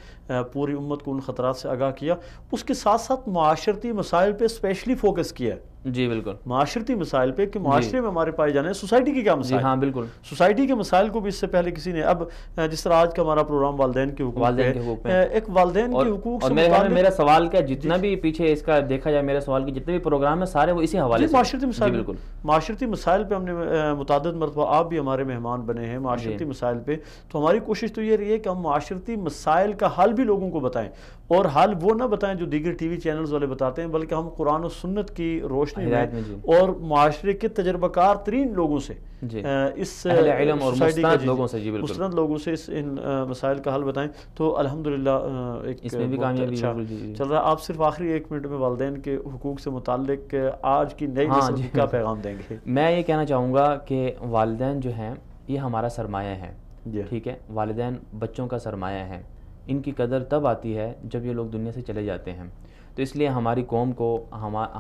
پوری امت کو ان خطرات سے آگاہ کیا، اس کے ساتھ ساتھ معاشرتی مسائل پہ اسپیشلی فوکس کیا ہے. جی بالکل. معاشرتی مسائل پہ کہ معاشرے میں ہمارے پائے جانے ہیں، سوسائٹی کے کیا مسائل. ہاں بالکل. سوسائٹی کے مسائل کو بھی اس سے پہلے کسی نے، اب جس طرح آج کا ہمارا پروگرام والدین کے حقوق ہے، ایک والدین کے حقوق سے متعلق میرا سوال کا جتنا بھی پیچھے اس کا دیکھا جائے، میرے سوال کے جتنے بھی پروگرام ہیں سارے وہ اسی حوالے سے معاشرتی مسائل. بالکل. معاشرتی مسائل پہ ہم نے متعدد مرتبہ، آپ بھی ہمارے مہمان بنے ہیں معاشرتی مسائل پہ، تو ہماری کوشش تو یہ رہی ہے کہ ہم معاشرتی مسائل کا حل بھی لوگوں کو بتائیں، اور حل وہ نہ بتائیں جو دیگر ٹی وی چینلز والے بتاتے ہیں، بلکہ ہم قرآن و سنت کی روشنی میں اور معاشرے کے تجربہ کار ترین لوگوں سے، اس علم اور مستند لوگوں سے، مستند لوگوں سے ان مسائل کا حل بتائیں. تو الحمدللہ اس میں بھی کامیابی چل رہا ہے. آپ صرف آخری 1 منٹ میں والدین کے حقوق سے متعلق آج کی نئی نسل کو کیا پیغام دیں گے؟ میں یہ کہنا چاہوں گا کہ والدین جو ہیں یہ ہمارا سرمایہ ہے. ٹھیک ہے، والدین بچوں کا سرمایہ ہیں. ان کی قدر تب آتی ہے جب یہ لوگ دنیا سے چلے جاتے ہیں. تو اس لیے ہماری قوم کو،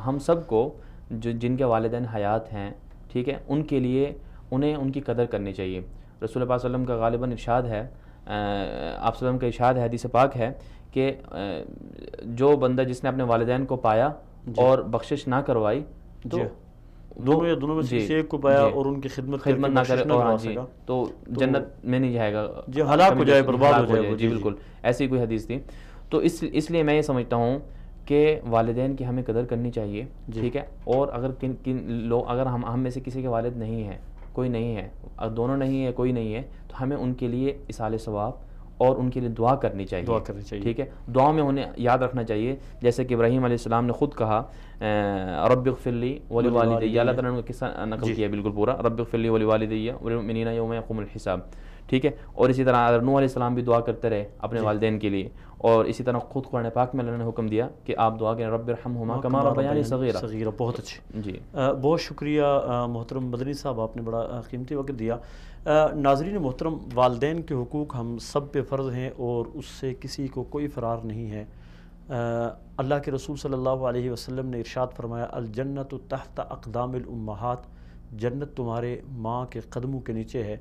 ہم سب کو، جن کے والدین حیات ہیں، ٹھیک ہے، ان کے لیے انہیں ان کی قدر کرنی چاہیے. رسول اللہ صلی اللہ علیہ وسلم کا غالباً ارشاد ہے، آپ صلی اللہ علیہ وسلم کا ارشاد ہے، حدیث پاک ہے کہ جو بندہ جس نے اپنے والدین کو پایا اور بخشش نہ کروائی، تو دونوں میں سے ایک کو پایا اور ان کی خدمت نہ کرے تو جنت میں نہیں جائے گا، ہلاک ہو جائے، برباد ہو جائے. جی بالکل، ایسی کوئی حدیث تھی. تو اس لیے میں یہ سمجھتا ہوں کہ والدین کی ہمیں قدر کرنی چاہیے، ٹھیک ہے. اور اگر کن لوگ، اگر ہم میں سے کسی کے والد نہیں ہیں، کوئی نہیں ہے، اگر دونوں نہیں ہے، کوئی نہیں ہے، تو ہمیں ان کے لیے ایصال ثواب اور ان کے لیے دعا کرنی چاہیے، ٹھیک ہے. دعا میں انہیں یاد رکھنا چاہیے، جیسے کہ ابراہیم علیہ السلام نے خود کہا رب اغفر لی ولوالدی، اللہ تعالیٰ نے قصہ نقل کیا بالکل پورا، رب اغفر لی ولوالدی والمؤمنین یوم یقوم الحساب، ٹھیک ہے. اور اسی طرح نوح علیہ السلام بھی دعا کرتے رہے اپنے والدین کے لیے. اور اسی طرح خود قرآن پاک میں اللہ نے حکم دیا کہ آپ دعا کریں رب ارحمہما کما ربیانی صغیرا. بہت اچھے جی، بہت شکریہ محترم مدنی صاحب، آپ نے بڑا قیمتی وقت دیا. ناظرین محترم، والدین کے حقوق ہم سب پہ فرض ہیں اور اس سے کسی کو کوئی فرار نہیں ہے. اللہ کے رسول صلی اللہ علیہ وسلم نے ارشاد فرمایا الجنت تحت اقدام الامہات، جنت تمہارے ماں کے قدموں کے نیچے ہے.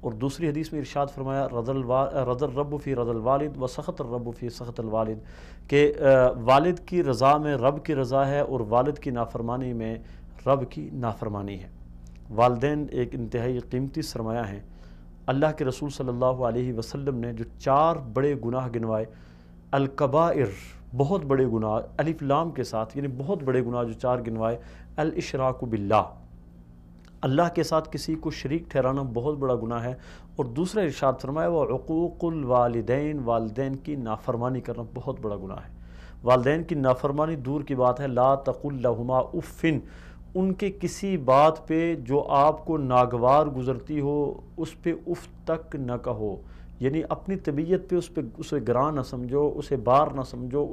اور دوسری حدیث میں ارشاد فرمایا رضا الرب فی رضا الوالد و سخط الرب فی سخط الوالد، کہ والد کی رضا میں رب کی رضا ہے اور والد کی نافرمانی میں رب کی نافرمانی ہے. والدین ایک انتہائی قیمتی سرمایہ ہیں. اللہ کے رسول صلی اللہ علیہ وسلم نے جو 4 بڑے گناہ گنوائے، الکبائر، بہت بڑے گناہ، الف لام کے ساتھ، یعنی بہت بڑے گناہ جو 4 گنوائے، الاشراک باللہ، اللہ کے ساتھ کسی کو شریک ٹھہرانا بہت بڑا گناہ ہے. اور دوسرا ارشاد فرمایا وہ عقوق الوالدین، والدین کی نافرمانی کرنا بہت بڑا گناہ ہے. والدین کی نافرمانی دور کی بات ہے، لا تقل لہما اف، ان کے کسی بات پہ جو آپ کو ناگوار گزرتی ہو اس پہ اف تک نہ کہو، یعنی اپنی طبیعت پہ اسے گراں نہ سمجھو، اسے بار نہ سمجھو،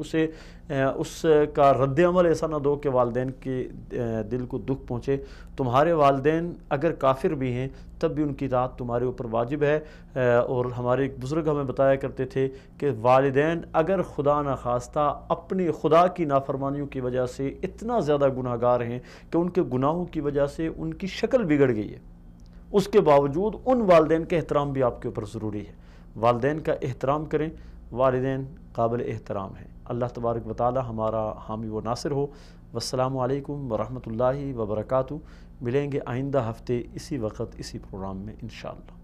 اس کا رد عمل ایسا نہ دو کہ والدین کے دل کو دکھ پہنچے. تمہارے والدین اگر کافر بھی ہیں تب بھی ان کی اطاعت تمہارے اوپر واجب ہے. اور ہمارے ایک بزرگ ہمیں بتایا کرتے تھے کہ والدین اگر خدا نخواستہ اپنی خدا کی نافرمانیوں کی وجہ سے اتنا زیادہ گناہ گار ہیں کہ ان کے گناہوں کی وجہ سے ان کی شکل بگڑ گئی ہے، اس کے باوجود ان والدین کا احترام بھی آپ کے اوپر ضروری ہے. والدین کا احترام کریں، والدین قابل احترام ہیں. اللہ تبارک و تعالی ہمارا حامی و ناصر ہو. والسلام علیکم ورحمۃ اللہ وبرکاتہ. ملیں گے آئندہ ہفتے اسی وقت اسی پروگرام میں انشاءاللہ.